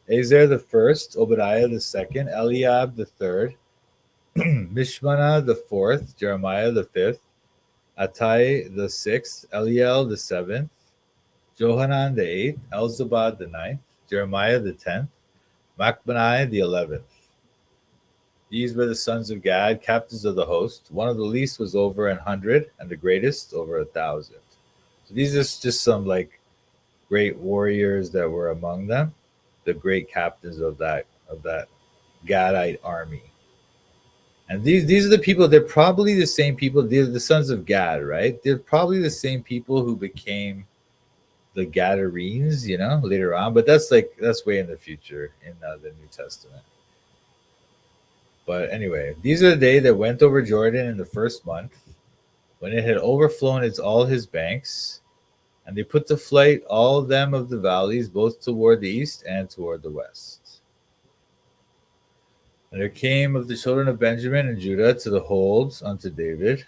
Azer the first, Obadiah the second, Eliab the third, Mishmana the fourth, Jeremiah the fifth, Attai the sixth, Eliel the seventh, Johanan the eighth, Elzabad the ninth, Jeremiah the 10th, Machbanai the 11th. These were the sons of Gad, captains of the host. One of the least was over 100, and the greatest over 1,000. So these are just some like great warriors that were among them, the great captains of that Gadite army. And these are the people. They're probably the same people. They're the sons of Gad, right? They're probably the same people who became the Gadarenes, later on. But that's way in the future in the New Testament. But anyway, these are the day that went over Jordan in the first month, when it had overflown all his banks, and they put to flight all of them of the valleys, both toward the east and toward the west. And there came of the children of Benjamin and Judah to the holds unto David,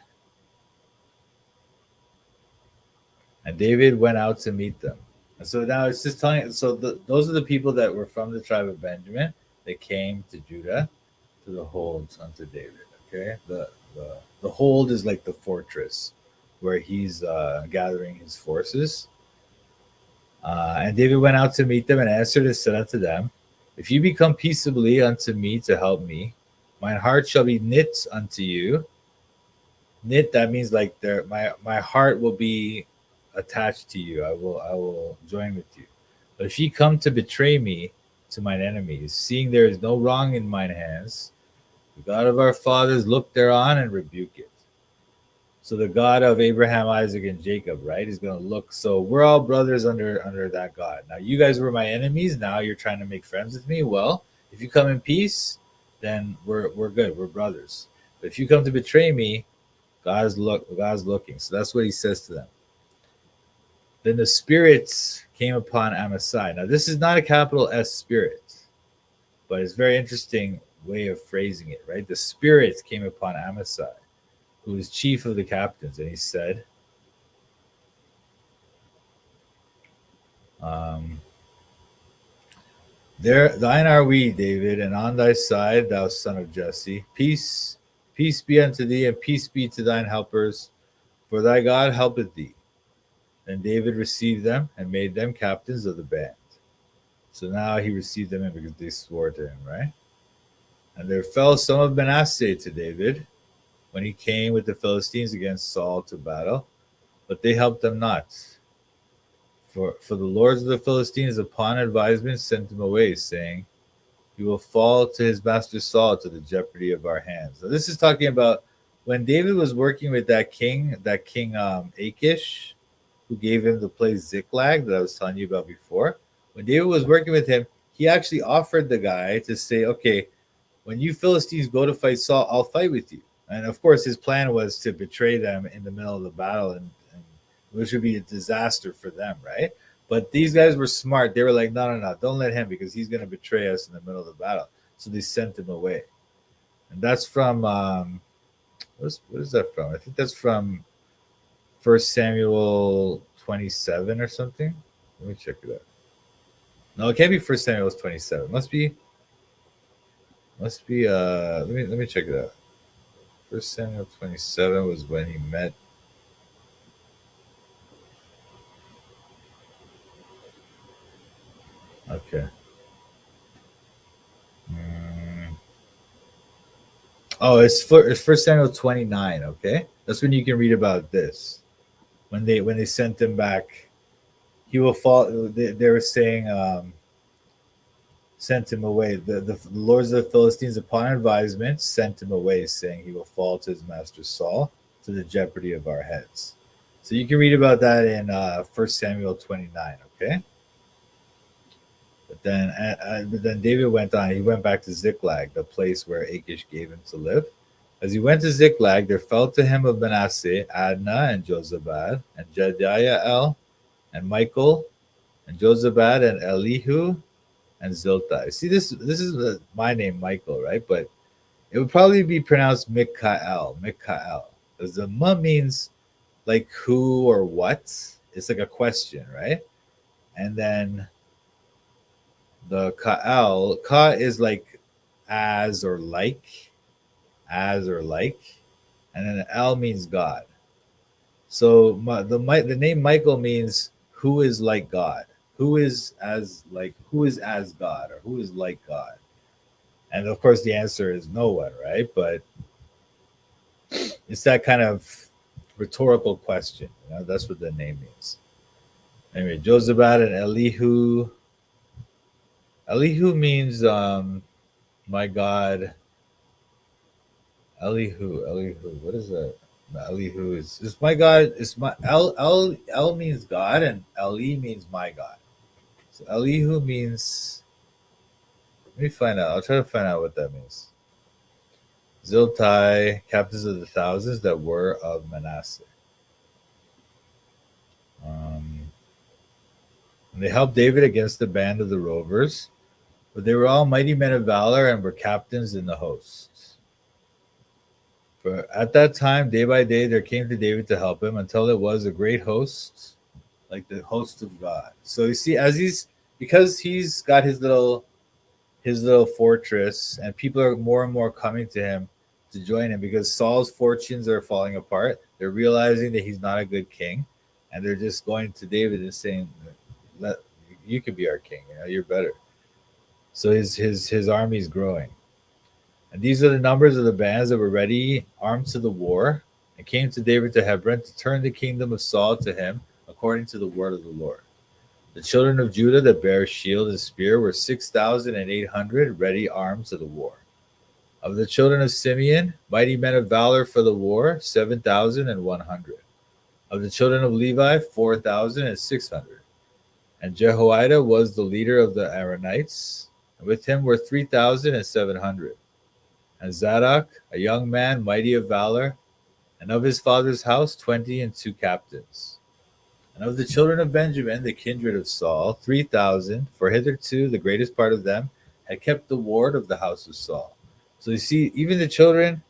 and David went out to meet them. And so now it's just telling. So those are the people that were from the tribe of Benjamin that came to Judah to the holds unto David. Okay, the hold is like the fortress where he's gathering his forces. And David went out to meet them and answered and said unto them, if you become peaceably unto me to help me, mine heart shall be knit unto you. Knit, that means like my heart will be attached to you. I will join with you. But if ye come to betray me to mine enemies, seeing there is no wrong in mine hands, the God of our fathers look thereon and rebuke it. So the God of Abraham, Isaac, and Jacob, right, is going to look. So we're all brothers under that God. Now you guys were my enemies. Now you're trying to make friends with me. Well, if you come in peace, then we're good. We're brothers. But if you come to betray me, God's looking. So that's what he says to them. Then the spirits came upon Amasai. Now this is not a capital S spirit, but it's very interesting way of phrasing it, right? The spirits came upon Amasai, who was chief of the captains, and he said, thine are we, David, and on thy side, thou son of Jesse. Peace be unto thee, and peace be to thine helpers, for thy God helpeth thee. Then David received them and made them captains of the band. So now he received them in because they swore to him, right? And there fell some of Manasseh to David when he came with the Philistines against Saul to battle, but they helped them not. For the lords of the Philistines upon advisement sent him away, saying, he will fall to his master Saul to the jeopardy of our hands. So this is talking about when David was working with that king Achish, who gave him the place Ziklag that I was telling you about before. When David was working with him, he actually offered the guy to say, okay, when you Philistines go to fight Saul, I'll fight with you. And of course, his plan was to betray them in the middle of the battle, and which would be a disaster for them, right? But these guys were smart. They were like, no, don't let him, because he's going to betray us in the middle of the battle. So they sent him away. And that's from What is that from? I think that's from First Samuel 27 or something. Let me check it out. No, it can't be First Samuel 27. Must be let me check it out. First Samuel 27 was when he met. Okay. Mm. Oh, it's First Samuel 29. Okay, that's when you can read about this. When they sent him back, he will fall. They were saying sent him away. The lords of the Philistines, upon advisement, sent him away, saying he will fall to his master Saul to the jeopardy of our heads. So you can read about that in First Samuel 29. Okay. But then David went on. He went back to Ziklag, the place where Achish gave him to live. As he went to Ziklag, there fell to him of Manasseh Adnah and Jozabad and Jediael and Michael and Jozabad and Elihu and Ziltai. See, this is my name, Michael, right? But it would probably be pronounced Mikael, because the ma means like who or what. It's like a question, right? And then the ka is like as or like, and then el means God. So the name Michael means who is like God, who is as God, or who is like God. And of course, the answer is no one, right? But it's that kind of rhetorical question. That's what the name means. Anyway, Jozabad and Elihu. Elihu means my God. Elihu. What is that? Elihu is my God. It's my El means God, and Eli means my God. So Elihu means. Let me find out. I'll try to find out what that means. Ziltai, captains of the thousands that were of Manasseh. And they helped David against the band of the rovers, but they were all mighty men of valor and were captains in the hosts. For at that time, day by day, there came to David to help him until it was a great host, like the host of God. So you see, because he's got his little fortress, and people are more and more coming to him to join him because Saul's fortunes are falling apart. They're realizing that he's not a good king, and they're just going to David and saying, you could be our king. You're better. So his army is growing. And these are the numbers of the bands that were ready, armed to the war, and came to David to Hebron to turn the kingdom of Saul to him, according to the word of the Lord. The children of Judah that bare shield and spear were 6,800, ready armed to the war. Of the children of Simeon, mighty men of valor for the war, 7,100. Of the children of Levi, 4,600. And Jehoiada was the leader of the Aaronites, and with him were 3,700. And Zadok, a young man, mighty of valor, and of his father's house 22 captains. And of the children of Benjamin, the kindred of Saul, 3,000, for hitherto the greatest part of them had kept the ward of the house of Saul. So you see, even the children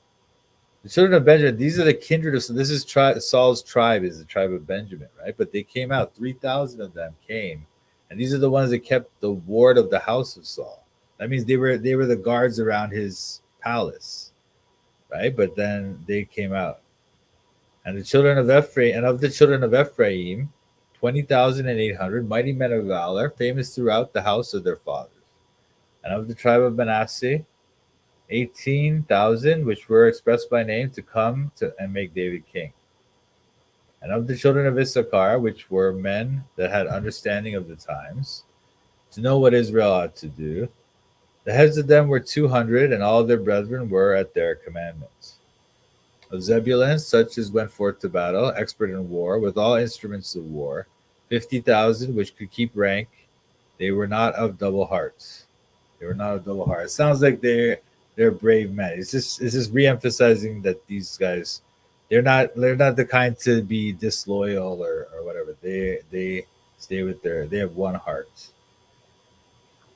of Benjamin, these are the kindred of Saul. This is Saul's tribe, is the tribe of Benjamin, right? But they came out, 3,000 of them came, and these are the ones that kept the ward of the house of Saul. That means they were the guards around his palace, right? But then they came out. And the children of Ephraim, 20,800, mighty men of valor, famous throughout the house of their fathers. And of the tribe of Manasseh, 18,000, which were expressed by name to come to and make David king. And of the children of Issachar, which were men that had understanding of the times, to know what Israel ought to do, the heads of them were 200, and all their brethren were at their commandments. Of Zebulun, such as went forth to battle, expert in war, with all instruments of war, 50,000, which could keep rank. They were not of double hearts. It sounds like they're brave men. It's just re-emphasizing that these guys, they're not the kind to be disloyal or whatever. They stay with they have one heart.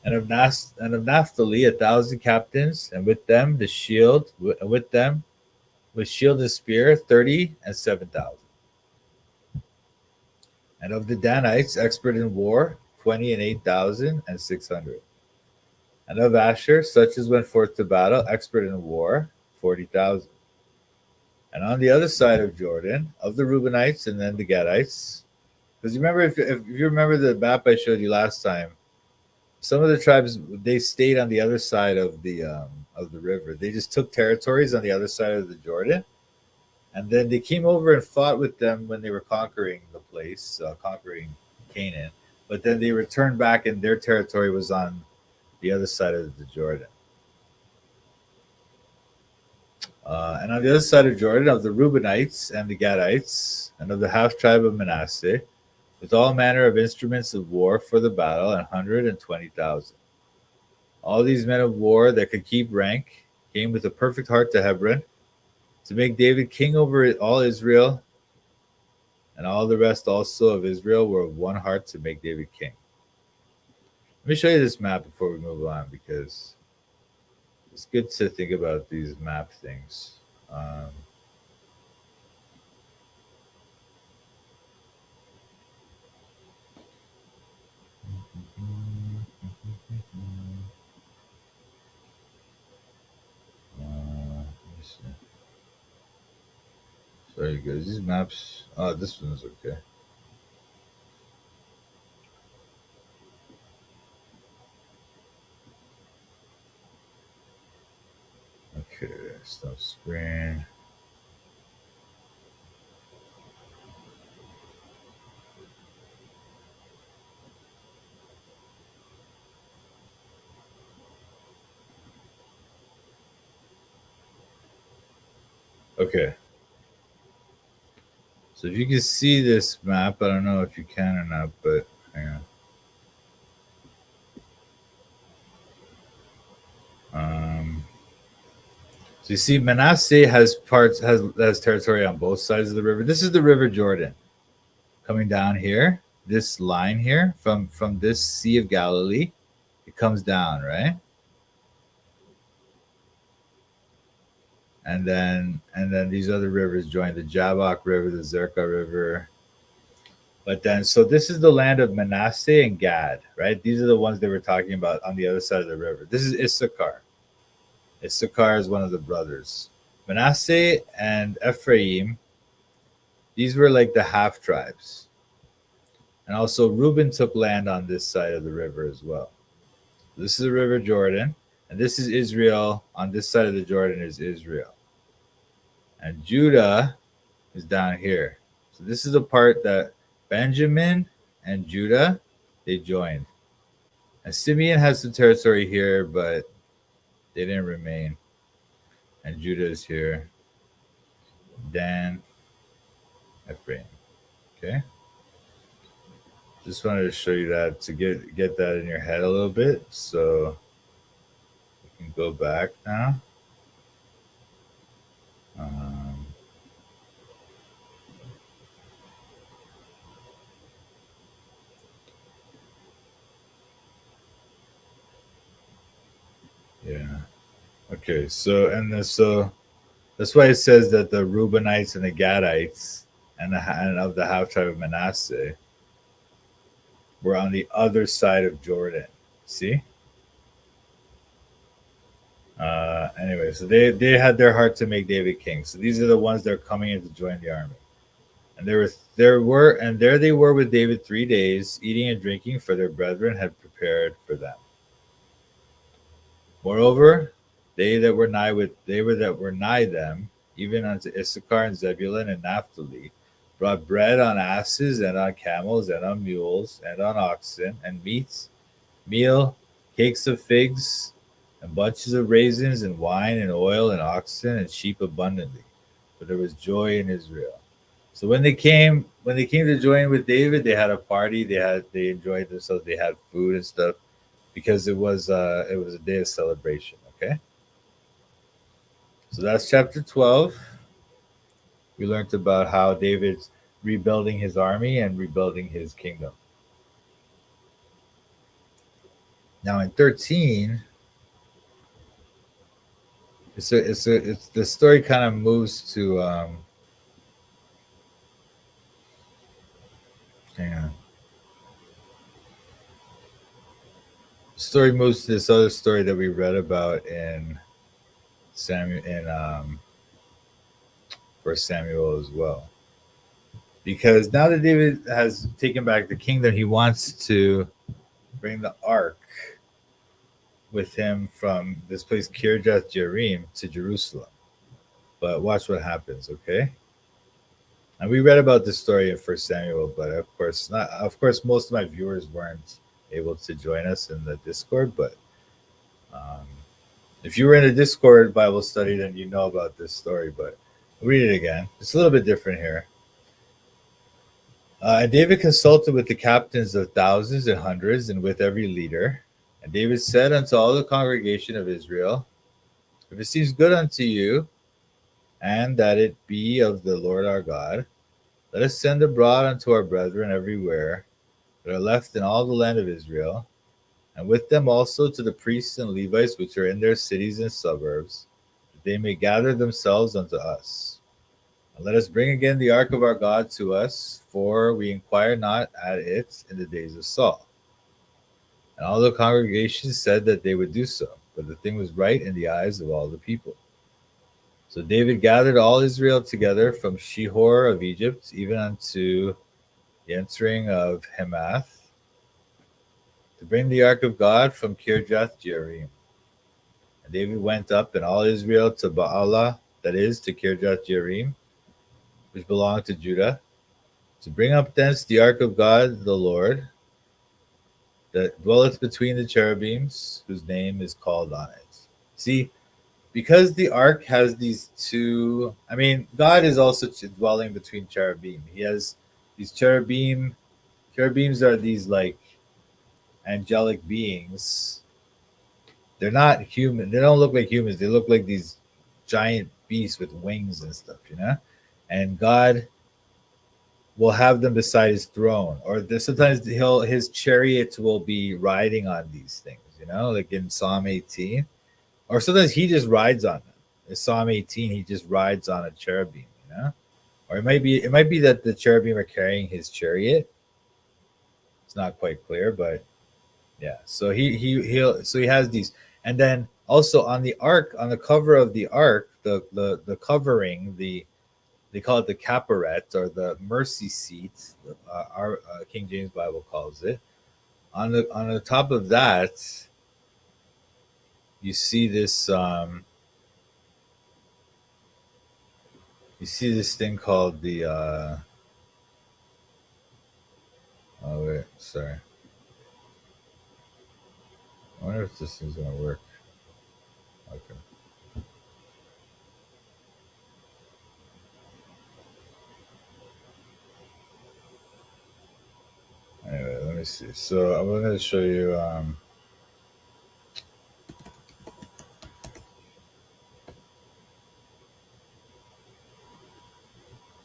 And of Naphtali, 1,000 captains, and with them the shield, with them with shield and spear, 30 and 7,000. And of the Danites, expert in war, 20 and 8,600. And of Asher, such as went forth to battle, expert in war, 40,000. And on the other side of Jordan, of the Reubenites and then the Gadites, because you remember, if you remember the map I showed you last time, some of the tribes, they stayed on the other side of the river. They just took territories on the other side of the Jordan, and then they came over and fought with them when they were conquering the place, conquering Canaan. But then they returned back, and their territory was on the other side of the Jordan. And on the other side of Jordan, of the Reubenites and the Gadites, and of the half tribe of Manasseh, with all manner of instruments of war for the battle, 120,000. All these men of war that could keep rank came with a perfect heart to Hebron to make David king over all Israel, and all the rest also of Israel were of one heart to make David king. Let me show you this map before we move on, because it's good to think about these map things. Sorry guys, these maps, this one's okay. Okay, stop screen. Okay. So if you can see this map, I don't know if you can or not, but hang on. So you see, Manasseh has territory on both sides of the river. This is the River Jordan coming down here. This line here from this Sea of Galilee, it comes down, right? And then these other rivers join, the Jabbok River, the Zerka River. But then, so this is the land of Manasseh and Gad, right? These are the ones they were talking about on the other side of the river. This is Issachar. Issachar is one of the brothers. Manasseh and Ephraim, these were like the half tribes. And also Reuben took land on this side of the river as well. This is the River Jordan, and this is Israel. On this side of the Jordan is Israel. And Judah is down here. So this is the part that Benjamin and Judah, they joined. And Simeon has some territory here, but they didn't remain. And Judah is here. Dan, Ephraim. Okay. Just wanted to show you that to get that in your head a little bit. So we can go back now. Yeah. Okay. So that's why it says that the Reubenites and the Gadites and of the half tribe of Manasseh were on the other side of Jordan. See? Anyway, so they had their heart to make David king. So these are the ones that are coming in to join the army. And there they were with David 3 days, eating and drinking, for their brethren had prepared for them. Moreover, they that were nigh them, even unto Issachar and Zebulun and Naphtali, brought bread on asses and on camels and on mules and on oxen, and meats, meal, cakes of figs, and bunches of raisins, and wine and oil and oxen and sheep abundantly. For there was joy in Israel. So when they came to join with David, they had a party. They enjoyed themselves. They had food and stuff, because it was a day of celebration. Okay. So that's chapter 12. We learned about how David's rebuilding his army and rebuilding his kingdom. Now in 13, it's the story kind of moves to hang on. Story moves to this other story that we read about in Samuel in First Samuel as well. Because now that David has taken back the kingdom, he wants to bring the ark with him from this place Kirjath Jearim to Jerusalem. But watch what happens, okay? And we read about this story in First Samuel, but of course not. Of course, most of my viewers weren't able to join us in the Discord. But if you were in a Discord Bible study, then you know about this story. But I'll read it again. It's a little bit different here. And David consulted with the captains of thousands and hundreds, and with every leader. And David said unto all the congregation of Israel, if it seems good unto you, and that it be of the Lord our God, let us send abroad unto our brethren everywhere that are left in all the land of Israel, and with them also to the priests and Levites which are in their cities and suburbs, that they may gather themselves unto us. And let us bring again the ark of our God to us, for we inquire not at it in the days of Saul. And all the congregation said that they would do so, but the thing was right in the eyes of all the people. So David gathered all Israel together from Shihor of Egypt, even unto the entering of Hamath, to bring the ark of God from Kirjath Jearim. And David went up and all Israel to Baalah, that is, to Kirjath Jearim, which belonged to Judah, to bring up thence the ark of God the Lord, that dwelleth between the cherubims, whose name is called on it. See, because the ark has these two, I mean, God is also dwelling between cherubim. He has these cherubim. Cherubims are these like angelic beings. They're not human. They don't look like humans. They look like these giant beasts with wings and stuff, you know? And God will have them beside his throne. Or sometimes his chariots will be riding on these things, you know, like in Psalm 18. Or sometimes he just rides on them. In Psalm 18, he just rides on a cherubim, you know? Or it might be that the cherubim are carrying his chariot. It's not quite clear, but yeah. So he has these. And then also on the ark, on the cover of the ark, the covering, they call it the caporet or the mercy seat. Our King James Bible calls it. On the top of that, you see this thing called the oh wait, sorry. I wonder if this is gonna work. Okay. Anyway, let me see. So I'm going to show you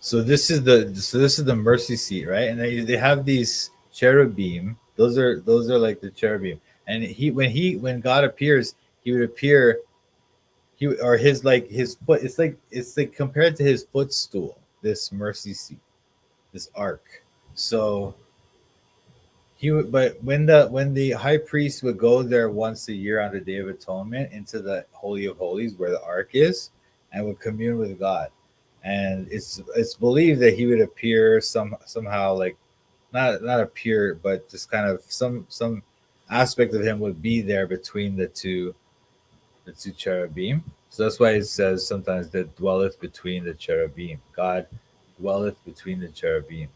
so this is the mercy seat, right? And they have these cherubim. Those are like the cherubim. And when God appears, he would appear his foot, it's like compared to his footstool, this mercy seat, this ark. So but when the high priest would go there once a year on the Day of Atonement into the Holy of Holies where the ark is, and would commune with God, and it's believed that he would appear somehow, like not appear, but just kind of some aspect of him would be there between the two cherubim. So that's why it says sometimes that dwelleth between the cherubim. God dwelleth between the cherubim.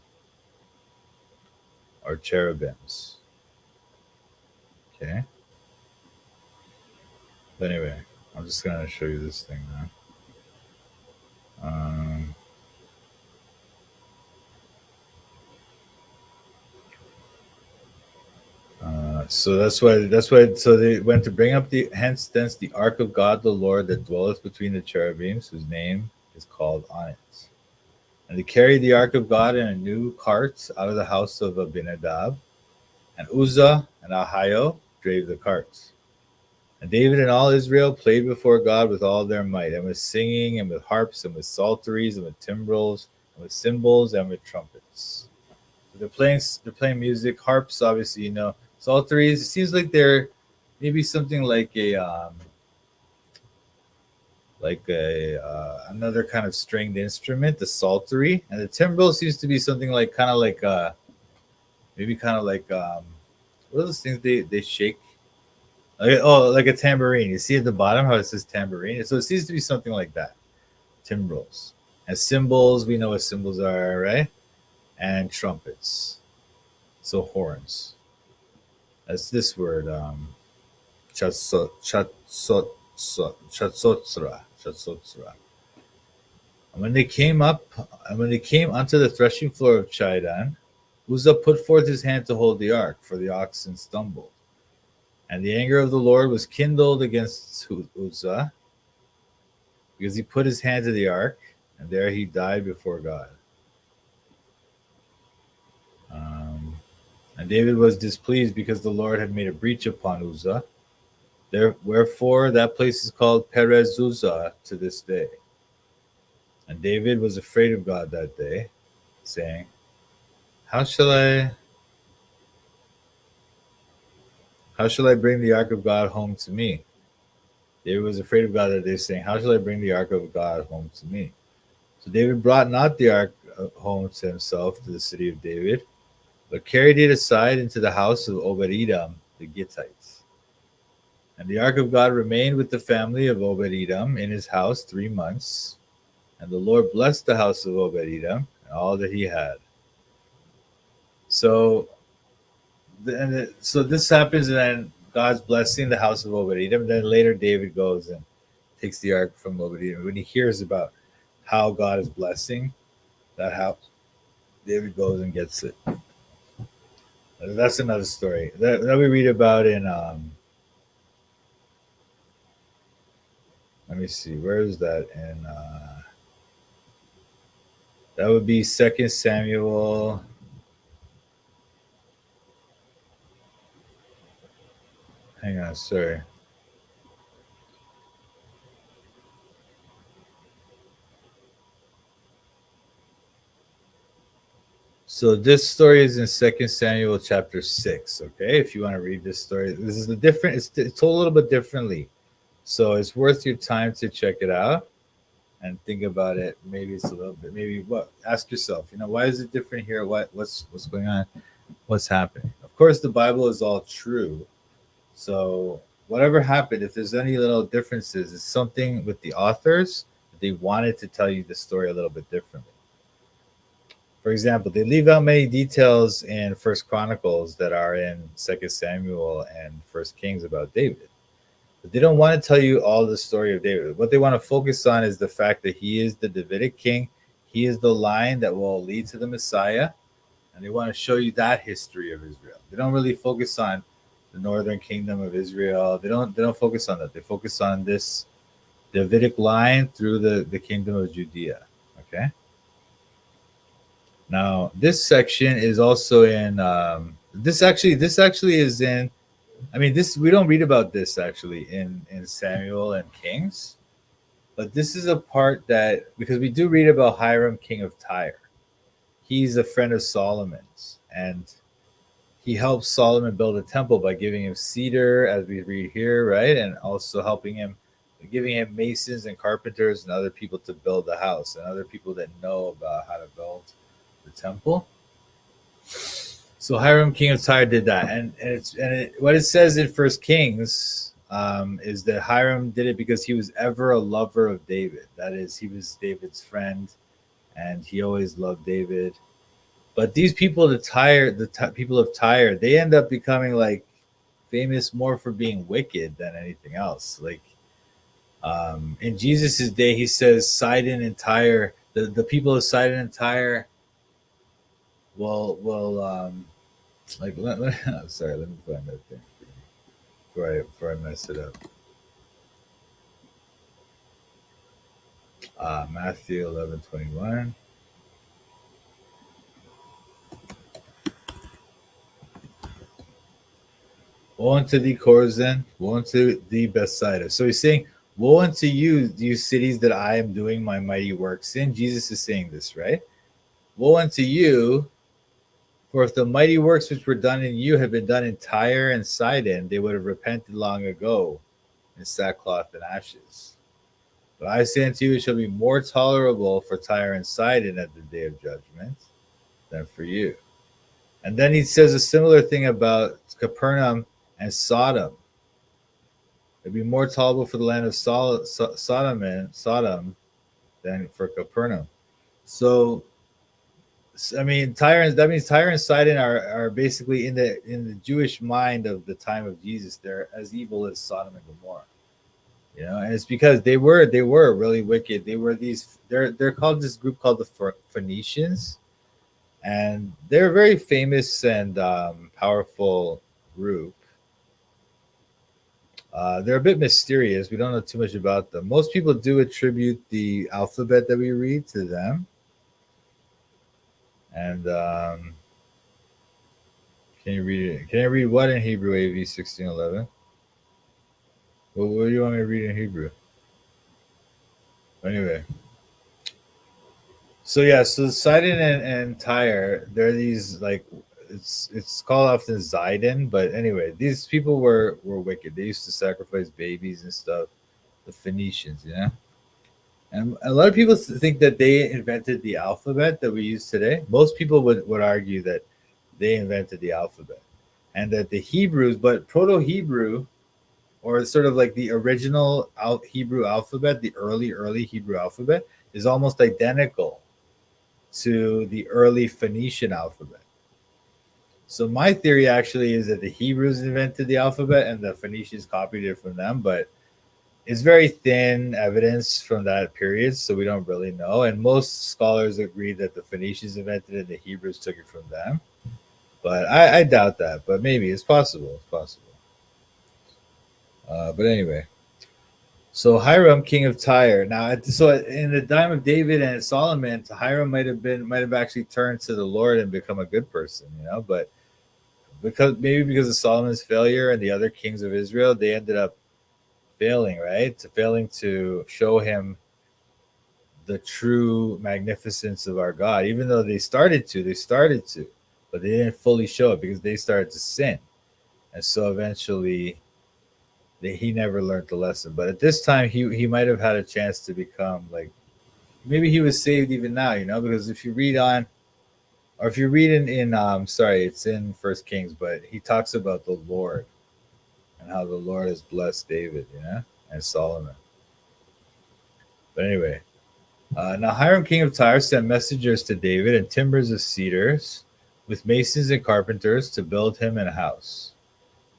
Or cherubims. Okay. But anyway, I'm just gonna show you this thing now. So that's why. So they went to bring up thence the ark of God, the Lord, that dwelleth between the cherubims, whose name is called on it. And they carried the ark of God in a new cart out of the house of Abinadab, and Uzzah and Ahio drave the carts. And David and all Israel played before God with all their might, and with singing, and with harps, and with psalteries, and with timbrels, and with cymbals, and with trumpets. So they're playing music. Harps, obviously, psalteries. It seems like they're maybe something like a another kind of stringed instrument, the psaltery, and the timbrel seems to be something like kind of like maybe kind of like what are those things they shake? Like a tambourine. You see at the bottom how it says tambourine. So it seems to be something like that. Timbrels and cymbals. We know what cymbals are, right? And trumpets. So horns. That's this word. Chatsotsra. Chatsotsra. And when they came unto the threshing floor of Chidon, Uzzah put forth his hand to hold the ark, for the oxen stumbled. And the anger of the Lord was kindled against Uzzah, because he put his hand to the ark, and there he died before God. And David was displeased because the Lord had made a breach upon Uzzah. Wherefore that place is called Perez Uzzah to this day. And David was afraid of God that day, saying, How shall I bring the ark of God home to me? David was afraid of God that day, saying, How shall I bring the ark of God home to me? So David brought not the ark home to himself to the city of David, but carried it aside into the house of Obed-Edom the Gittites. And the ark of God remained with the family of Obed-Edom in his house 3 months. And the Lord blessed the house of Obed-Edom and all that he had. So this happens, and then God's blessing the house of Obed-Edom. Then later David goes and takes the ark from Obed-Edom. When he hears about how God is blessing that house, David goes and gets it. That's another story that we read about in let me see, where is that in that would be 2 Samuel. Hang on, sorry. So this story is in 2 Samuel chapter 6, okay? If you want to read this story. This is it's told a little bit differently. So it's worth your time to check it out and think about it. Maybe it's a little bit, ask yourself, why is it different here? What's going on? What's happening? Of course, the Bible is all true. So whatever happened, if there's any little differences, it's something with the authors. They wanted to tell you the story a little bit differently. For example, they leave out many details in First Chronicles that are in 2 Samuel and First Kings about David. But they don't want to tell you all the story of David. What they want to focus on is the fact that he is the Davidic king. He is the line that will lead to the Messiah. And they want to show you that history of Israel. They don't really focus on the northern kingdom of Israel. They don't focus on that. They focus on this Davidic line through the kingdom of Judea. Okay? Now, this section is also in this actually is in, we don't read about this actually in Samuel and Kings, but this is a part that, because we do read about Hiram, king of Tyre. He's a friend of Solomon's, and he helps Solomon build a temple by giving him cedar, as we read here, right? And also giving him masons and carpenters and other people to build the house, and other people that know about how to build the temple. So Hiram, king of Tyre, did that, and what it says in First Kings is that Hiram did it because he was ever a lover of David. That is, he was David's friend, and he always loved David. But these people, the people of Tyre, they end up becoming like famous more for being wicked than anything else. Like in Jesus's day, he says Sidon and Tyre, the people of Sidon and Tyre will sorry, let me find that thing before I mess it up. Matthew 11:21. Woe unto thee, Chorazin! Woe unto thee, Bethsaida! So he's saying, woe unto you, you cities that I am doing my mighty works in. Jesus is saying this, right? Woe unto you, for if the mighty works which were done in you had been done in Tyre and Sidon, they would have repented long ago in sackcloth and ashes. But I say unto you, it shall be more tolerable for Tyre and Sidon at the day of judgment than for you. And then he says a similar thing about Capernaum and Sodom. It'd be more tolerable for the land of Sodom than for Capernaum. So, I mean, that means Tyre and Sidon are basically in the Jewish mind of the time of Jesus. They're as evil as Sodom and Gomorrah. You know, and it's because they were really wicked. They're called this group called the Phoenicians, and they're a very famous and powerful group. They're a bit mysterious. We don't know too much about them. Most people do attribute the alphabet that we read to them. And can you read it? Can I read what in Hebrew, AV 1611? Well, what do you want me to read in Hebrew? Anyway. So yeah, so Sidon and Tyre, they're these like it's called often Zidon, but anyway, these people were wicked. They used to sacrifice babies and stuff. The Phoenicians, you know? And a lot of people think that they invented the alphabet that we use today. Most people would argue that they invented the alphabet. And that the Hebrews, but Proto-Hebrew, or sort of like the original Hebrew alphabet, the early Hebrew alphabet, is almost identical to the early Phoenician alphabet. So my theory actually is that the Hebrews invented the alphabet and the Phoenicians copied it from them, but it's very thin evidence from that period, so we don't really know. And most scholars agree that the Phoenicians invented it and the Hebrews took it from them. But I doubt that, but maybe it's possible. It's possible. But anyway, so Hiram, king of Tyre. Now, so in the time of David and Solomon, Hiram might have actually turned to the Lord and become a good person, you know. But because of Solomon's failure and the other kings of Israel, they ended up failing to show him the true magnificence of our God. Even though they started to, but they didn't fully show it because they started to sin, and so eventually he never learned the lesson. But at this time, he might have had a chance to become like, maybe he was saved even now, you know, because if you read on, or if you read in it's in First Kings, but he talks about the Lord and how the Lord has blessed David, you know, and Solomon. But anyway, now Hiram, king of Tyre, sent messengers to David and timbers of cedars with masons and carpenters to build him a house.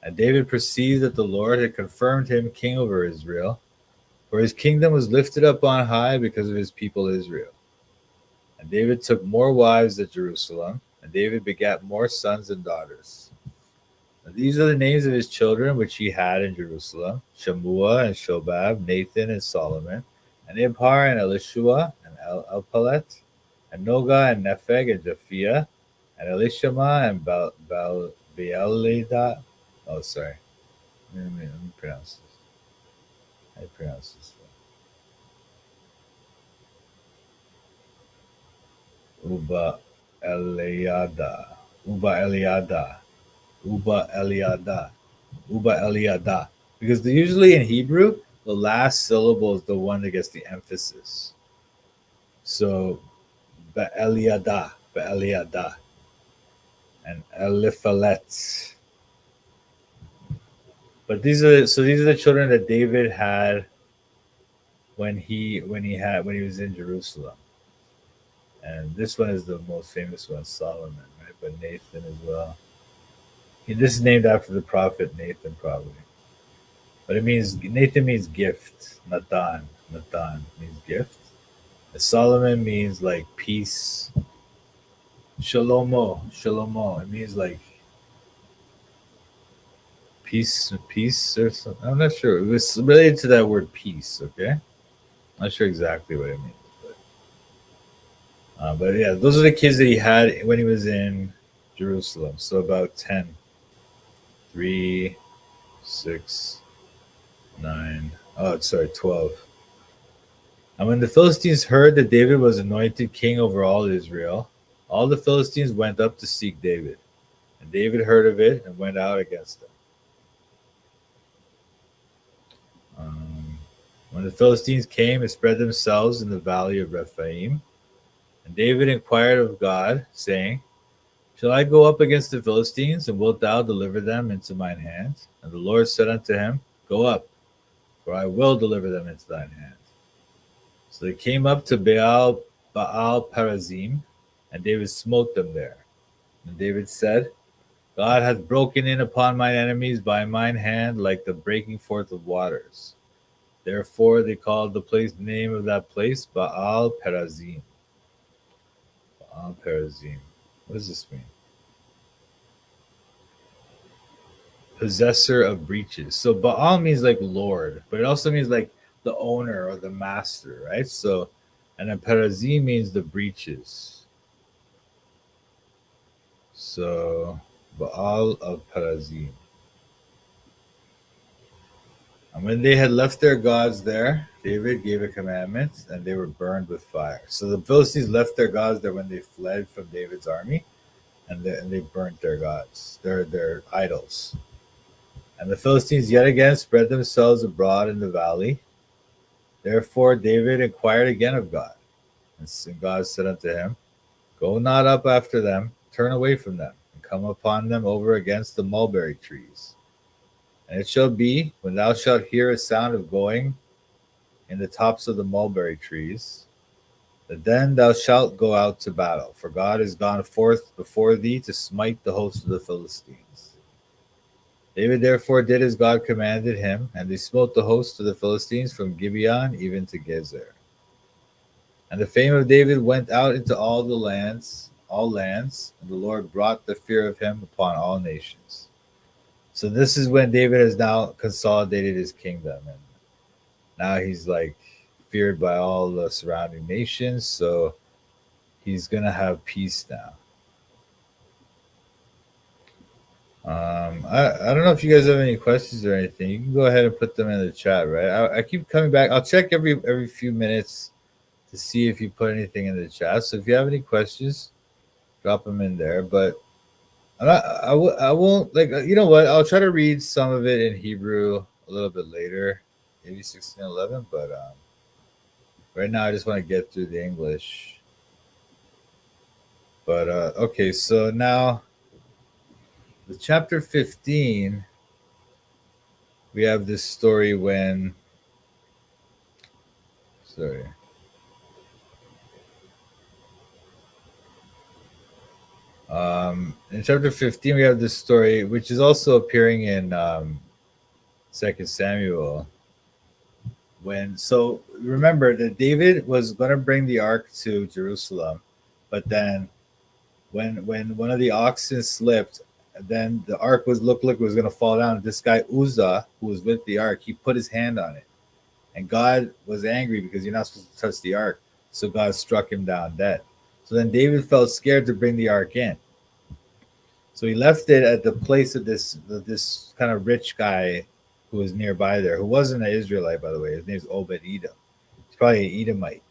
And David perceived that the Lord had confirmed him king over Israel, for his kingdom was lifted up on high because of his people Israel. And David took more wives at Jerusalem, and David begat more sons and daughters. Now, these are the names of his children which he had in Jerusalem: Shammua and Shobab, Nathan and Solomon, and Ibhar and Elishua and Elpalet, and Noga and Nepheg and Japhia, and Elishama and Beelada. Oh, sorry. Let me pronounce this. How do you pronounce this? Uba Eliada. Because usually in Hebrew, the last syllable is the one that gets the emphasis. So, Be'eliada, and Eliphalet. But these are the children that David had when he was in Jerusalem. And this one is the most famous one, Solomon, right? But Nathan as well. This is named after the prophet Nathan, probably. But Nathan means gift. Nathan means gift. And Solomon means like peace. Shalomo. It means like peace or something. I'm not sure. It was related to that word peace, okay? Not sure exactly what it means. But yeah, those are the kids that he had when he was in Jerusalem. So about 10. 3, 6, 9. Oh, sorry, 12. And when the Philistines heard that David was anointed king over all Israel, all the Philistines went up to seek David. And David heard of it and went out against them. When the Philistines came and spread themselves in the valley of Rephaim, and David inquired of God, saying, Shall I go up against the Philistines, and wilt thou deliver them into mine hand? And the Lord said unto him, Go up, for I will deliver them into thine hand. So they came up to Baal Perazim, and David smote them there. And David said, God hath broken in upon mine enemies by mine hand like the breaking forth of waters. Therefore they called the name of that place Baal Perazim. Baal Perazim. What does this mean? Possessor of breaches. So Baal means like Lord, but it also means like the owner or the master, right? So, and then Perazim means the breaches. So Baal of Perazim. And when they had left their gods there, David gave a commandment, and they were burned with fire. So the Philistines left their gods there when they fled from David's army, and they burnt their gods, their idols. And the Philistines yet again spread themselves abroad in the valley. Therefore David inquired again of God. And God said unto him, Go not up after them, turn away from them, and come upon them over against the mulberry trees. And it shall be, when thou shalt hear a sound of going in the tops of the mulberry trees, that then thou shalt go out to battle, for God is gone forth before thee to smite the host of the Philistines. David therefore did as God commanded him, and they smote the host of the Philistines from Gibeon even to Gezer. And the fame of David went out into all lands, and the Lord brought the fear of him upon all nations. So this is when David has now consolidated his kingdom, and now he's like feared by all the surrounding nations, so he's gonna have peace now. I don't know if you guys have any questions or anything. You can go ahead and put them in the chat, right? I keep coming back. I'll check every few minutes to see if you put anything in the chat. So if you have any questions, drop them in there. But I won't, like, you know what? I'll try to read some of it in Hebrew a little bit later, maybe 16:11. But right now I just want to get through the English. But okay, so now the chapter 15, we have this story when, in chapter 15, we have this story, which is also appearing in 2 Samuel. So remember that David was going to bring the ark to Jerusalem, but then when one of the oxen slipped, then the ark looked like it was going to fall down. This guy Uzzah, who was with the ark, he put his hand on it, and God was angry because you're not supposed to touch the ark. So God struck him down dead. So then David felt scared to bring the ark in. So he left it at the place of this kind of rich guy who was nearby there, who wasn't an Israelite, by the way. His name's Obed-Edom. He's probably an Edomite.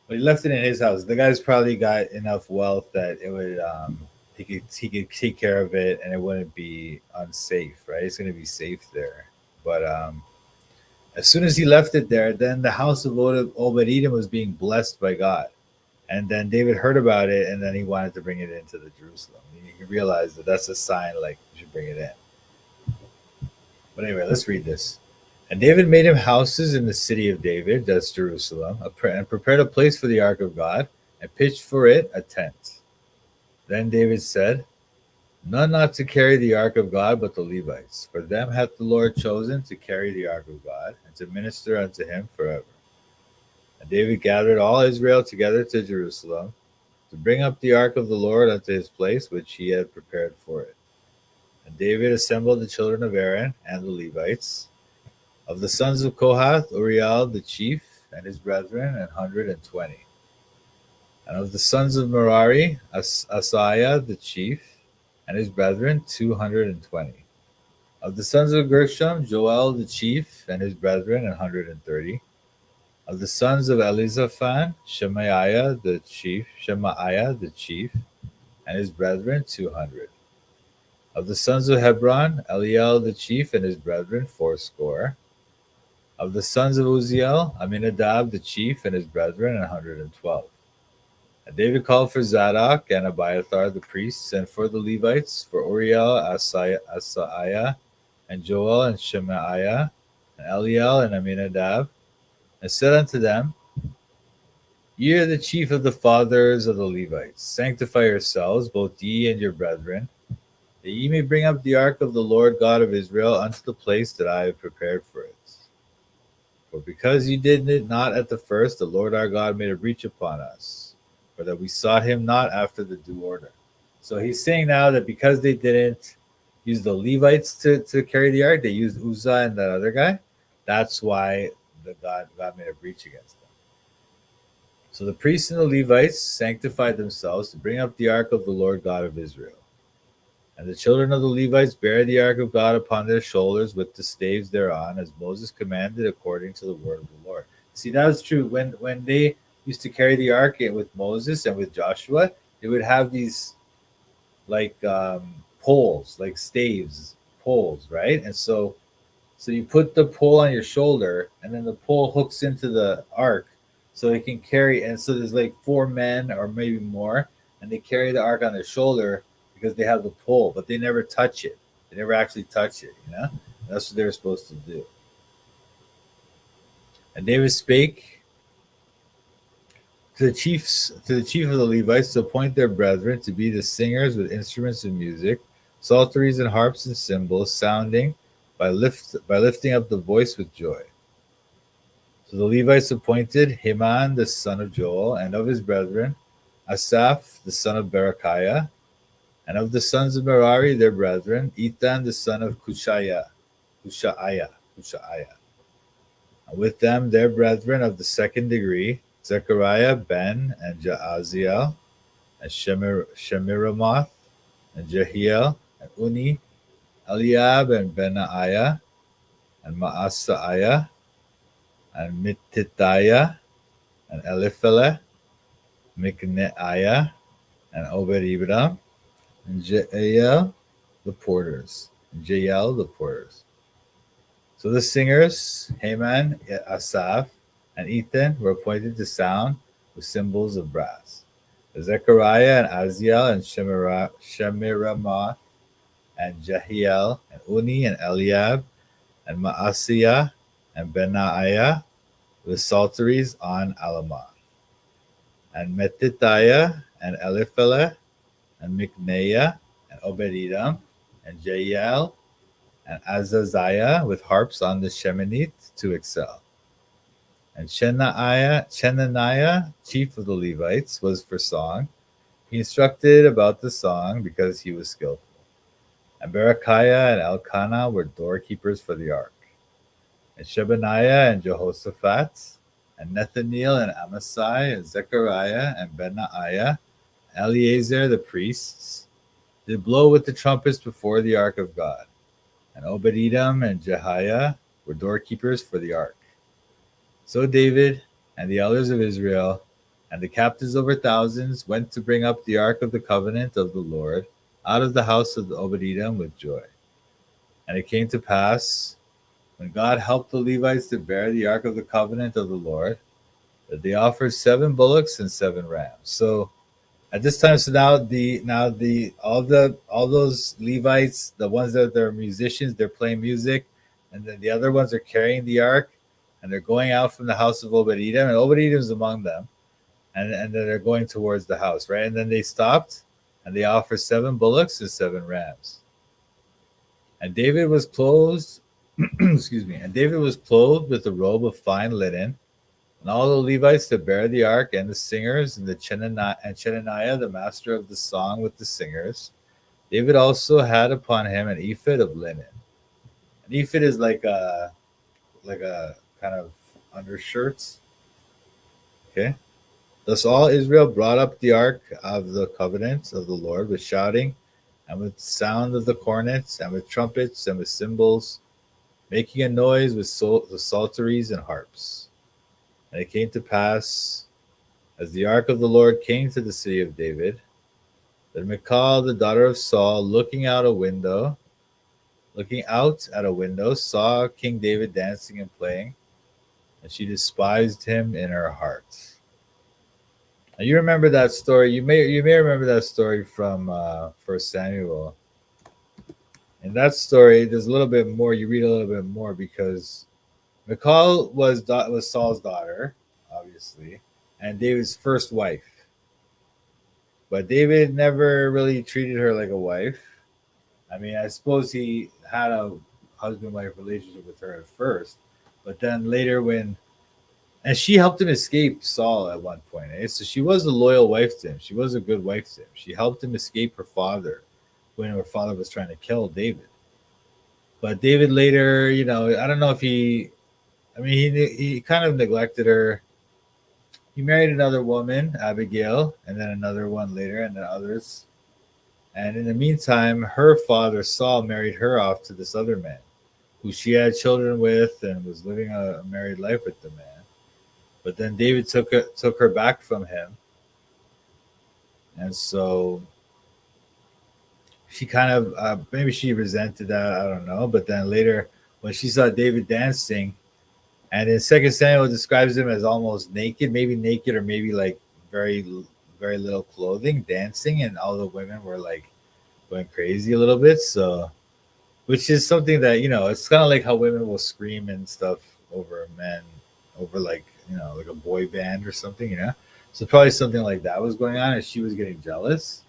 But he left it in his house. The guy's probably got enough wealth that it would he could take care of it and it wouldn't be unsafe, right? It's going to be safe there. But as soon as he left it there, then the house of Obed-Edom was being blessed by God. And then David heard about it, and then he wanted to bring it into the Jerusalem. He realized that that's a sign, like, you should bring it in. But anyway, let's read this. And David made him houses in the city of David, that's Jerusalem, and prepared a place for the ark of God, and pitched for it a tent. Then David said, None not to carry the ark of God, but the Levites. For them hath the Lord chosen to carry the ark of God, and to minister unto him forever. And David gathered all Israel together to Jerusalem, to bring up the ark of the Lord unto his place, which he had prepared for it. And David assembled the children of Aaron and the Levites. Of the sons of Kohath, Uriel the chief, and his brethren, 120. And of the sons of Merari, Asaiah the chief, and his brethren, 220. Of the sons of Gershom, Joel the chief and his brethren, 130. Of the sons of Elizaphan, Shemaiah the chief, and his brethren, 200. Of the sons of Hebron, Eliel the chief and his brethren, fourscore. Of the sons of Uziel, Aminadab the chief and his brethren, 112. And David called for Zadok and Abiathar the priests, and for the Levites, for Uriel, Asaiah, and Joel, and Shemaiah, and Eliel, and Aminadab, and said unto them, Ye are the chief of the fathers of the Levites. Sanctify yourselves, both ye and your brethren, that ye may bring up the ark of the Lord God of Israel unto the place that I have prepared for it. For because ye did it not at the first, the Lord our God made a breach upon us, for that we sought him not after the due order. So he's saying now that because they didn't use the Levites to carry the ark, they used Uzzah and that other guy. That's why God made a breach against them. So the priests and the Levites sanctified themselves to bring up the ark of the Lord God of Israel. And the children of the Levites bare the ark of God upon their shoulders with the staves thereon, as Moses commanded according to the word of the Lord. See, that was true. When they used to carry the ark with Moses and with Joshua, they would have these like poles, like staves, poles, right? And so you put the pole on your shoulder, and then the pole hooks into the ark, so it can carry. And so there's like 4 men or maybe more, and they carry the ark on their shoulder because they have the pole, but they never touch it. They never actually touch it, you know? That's what they were supposed to do. And David spake to the chief of the Levites to appoint their brethren to be the singers with instruments of music, psalteries and harps and cymbals, sounding by lifting up the voice with joy. So the Levites appointed Heman the son of Joel, and of his brethren, Asaph the son of Berechiah, and of the sons of Merari their brethren, Ethan the son of Cushaiah. And with them their brethren of the second degree, Zechariah, Ben, and Jaaziel, and Shemiramoth, and Jehiel, and Uni, Eliab, and Benaiah, and Maasaiah, and Mittithiah, and Elipheleh, Mikneiah, and Obed-Edom, and Jael the porters. So the singers, Heman, Asaph, and Ethan, were appointed to sound with cymbals of brass. Zechariah and Aziel and Shemiramoth and Jehiel and Uni and Eliab and Maaseiah and Benaiah with psalteries on Alamoth. And Mettithiah and Elipheleh and Mikneiah and Obed-Edom and Jael and Azaziah with harps on the Sheminith to excel. And Chenaniah, chief of the Levites, was for song. He instructed about the song because he was skillful. And Berechiah and Elkanah were doorkeepers for the ark. And Shebaniah and Jehoshaphat, and Nethaneel and Amasai, and Zechariah and Benaiah, Eleazar the priests, did blow with the trumpets before the ark of God. And Obed-Edom and Jehiah were doorkeepers for the ark. So David and the elders of Israel and the captains over thousands went to bring up the ark of the covenant of the Lord out of the house of Obed-Edom with joy. And it came to pass, when God helped the Levites to bear the ark of the covenant of the Lord, that they offered 7 bullocks and 7 rams. So at this time, so all those Levites, the ones that are musicians, they're playing music, and then the other ones are carrying the ark, and they're going out from the house of Obed-Edom, and Obed-Edom is among them, and then they're going towards the house, right? And then they stopped, and they offered 7 bullocks and 7 rams. And David was clothed, and David was clothed with a robe of fine linen, and all the Levites that bear the ark, and the singers, and Chenaniah, the master of the song with the singers. David also had upon him an ephod of linen. An ephod is like a kind of undershirts. Okay. Thus all Israel brought up the ark of the covenant of the Lord with shouting and with sound of the cornets, and with trumpets, and with cymbals, making a noise with the psalteries and harps. And it came to pass, as the ark of the Lord came to the city of David, that Michal, the daughter of Saul, looking out at a window, saw King David dancing and playing, and she despised him in her heart. Now you remember that story. You may remember that story from First Samuel. In that story, there's a little bit more. You read a little bit more because Michal was Saul's daughter, obviously, and David's first wife. But David never really treated her like a wife. I mean, I suppose he had a husband-wife relationship with her at first, but then later and she helped him escape Saul at one point. Eh? So she was a loyal wife to him. She was a good wife to him. She helped him escape her father when her father was trying to kill David. But David later, I don't know if he kind of neglected her. He married another woman, Abigail, and then another one later, and then others. And in the meantime, her father, Saul, married her off to this other man, who she had children with and was living a married life with the man. But then David took her back from him. And so she kind of, maybe she resented that, I don't know. But then later, when she saw David dancing, and in Second Samuel describes him as almost naked, maybe naked or maybe like very, very little clothing, dancing, and all the women were like going crazy a little bit. So, which is something that, it's kind of like how women will scream and stuff over men, over like, like a boy band or something. So probably something like that was going on, and she was getting jealous,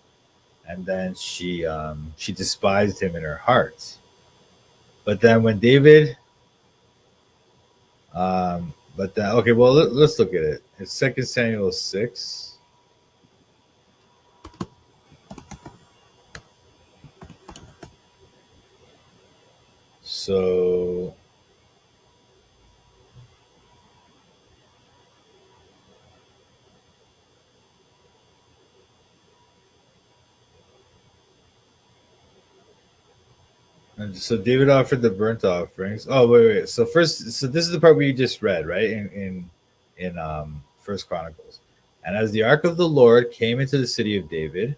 and then she despised him in her heart. But then when David, okay, well let's look at it. It's 2 Samuel 6. So David offered the burnt offerings. Oh, wait. So this is the part we just read, right? In First Chronicles. And as the ark of the Lord came into the city of David,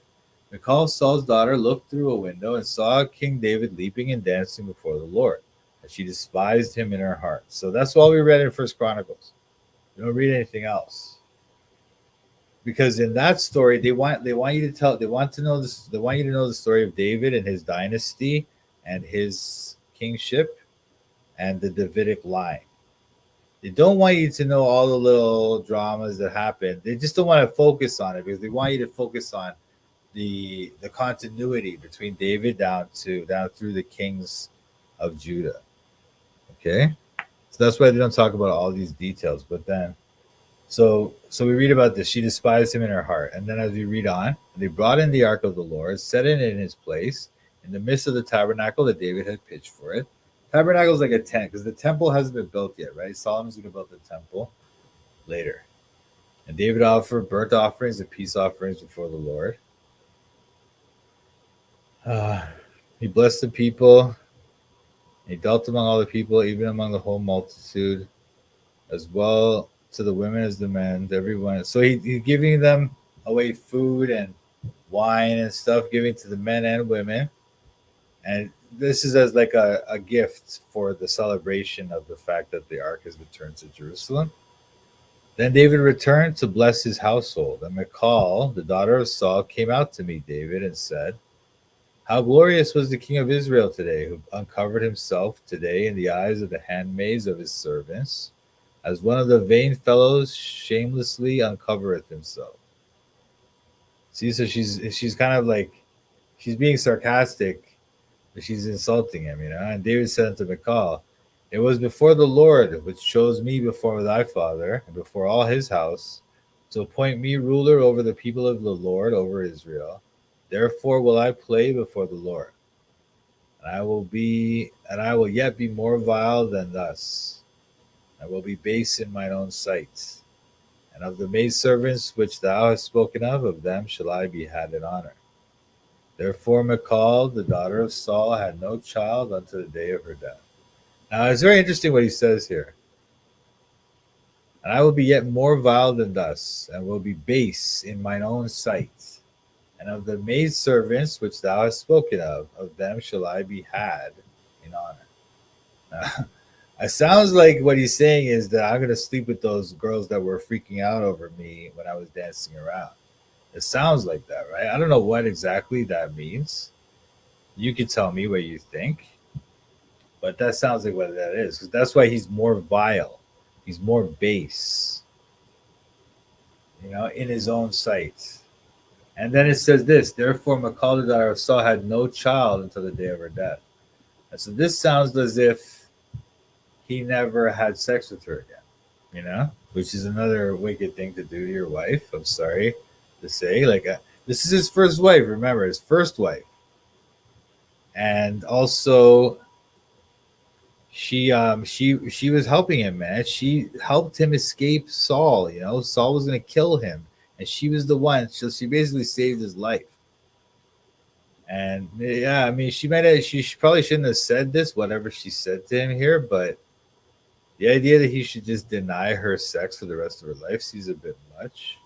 Michal, Saul's daughter, looked through a window and saw King David leaping and dancing before the Lord, and she despised him in her heart. So that's all we read in First Chronicles. We don't read anything else. Because in that story, they want you to know the story of David and his dynasty and his kingship and the Davidic line. They don't want you to know all the little dramas that happen. They just don't want to focus on it because they want you to focus on the continuity between David down through the kings of Judah. Okay? So that's why they don't talk about all these details. But then so we read about this. She despised him in her heart. And then as we read on, they brought in the ark of the Lord, set it in his place, in the midst of the tabernacle that David had pitched for it. Tabernacle is like a tent because the temple hasn't been built yet, right? Solomon's going to build the temple later. And David offered burnt offerings and peace offerings before the Lord. He blessed the people. He dealt among all the people, even among the whole multitude, as well to the women as the men, everyone. So he's giving them away food and wine and stuff, giving to the men and women. And this is as like a gift for the celebration of the fact that the ark has returned to Jerusalem. Then David returned to bless his household. And Michal, the daughter of Saul, came out to meet David and said, "How glorious was the king of Israel today, who uncovered himself today in the eyes of the handmaids of his servants, as one of the vain fellows shamelessly uncovereth himself." See, so she's kind of like, she's being sarcastic, but she's insulting him, And David said unto Michal, "It was before the Lord which chose me before thy father, and before all his house, to appoint me ruler over the people of the Lord, over Israel. Therefore will I play before the Lord. And I will yet be more vile than thus. I will be base in mine own sight. And of the maidservants which thou hast spoken of them shall I be had in honor." Therefore, Michal, the daughter of Saul, had no child unto the day of her death. Now, it's very interesting what he says here. And I will be yet more vile than thus, and will be base in mine own sight. And of the maidservants which thou hast spoken of them shall I be had in honor. Now, it sounds like what he's saying is that I'm going to sleep with those girls that were freaking out over me when I was dancing around. It sounds like that, right? I don't know what exactly that means. You can tell me what you think. But that sounds like what that is. Because that's why he's more vile. He's more base. In his own sight. And then it says this, therefore Michal, the daughter of Saul, had no child until the day of her death. And so this sounds as if he never had sex with her again, which is another wicked thing to do to your wife. I'm sorry to say. This is his first wife, remember, his first wife. And also, she was helping him, man. She helped him escape Saul. Saul was going to kill him. And she was the one. So she basically saved his life. And yeah, I mean, she probably shouldn't have said this, whatever she said to him here, but the idea that he should just deny her sex for the rest of her life seems a bit much.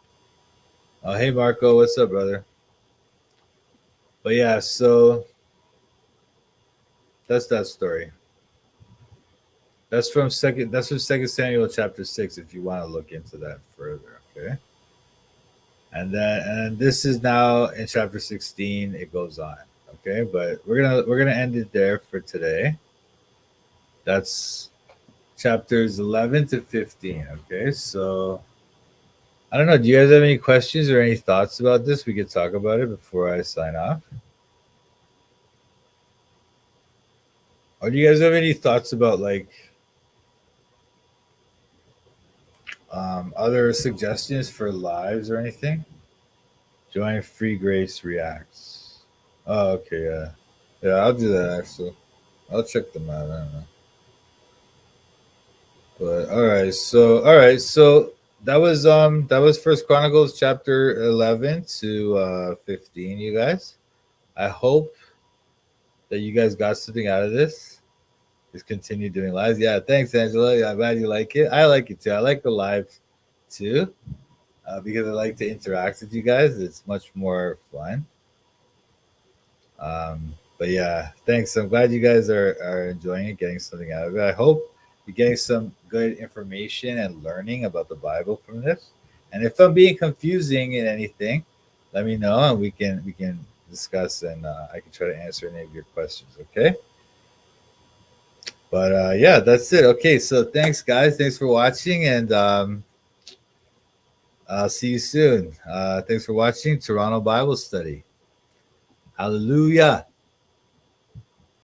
Oh, hey Marco, what's up, brother? But yeah, so that's that story. That's from Second Samuel chapter 6, if you want to look into that further, okay? And this is now in chapter 16. It goes on, okay? But we're gonna end it there for today. That's chapters 11 to 15. Okay, so I don't know. Do you guys have any questions or any thoughts about this? We could talk about it before I sign off. Or do you guys have any thoughts about other suggestions for lives or anything? Join Free Grace Reacts. Oh, okay, yeah, I'll do that actually. I'll check them out. I don't know, but all right, so that was First Chronicles chapter 11 to 15. You guys, I hope that you guys got something out of this. Just continue doing lives. Yeah, thanks, Angela. Yeah, I'm glad you like it. I like it too. I like the lives too, because I like to interact with you guys. It's much more fun. But yeah, thanks. I'm glad you guys are enjoying it, getting something out of it. I hope you're getting some good information and learning about the Bible from this. And if I'm being confusing in anything, let me know and we can discuss, and I can try to answer any of your questions. Okay. But yeah, that's it. Okay, so thanks, guys. Thanks for watching, and I'll see you soon. Thanks for watching Toronto Bible Study. Hallelujah.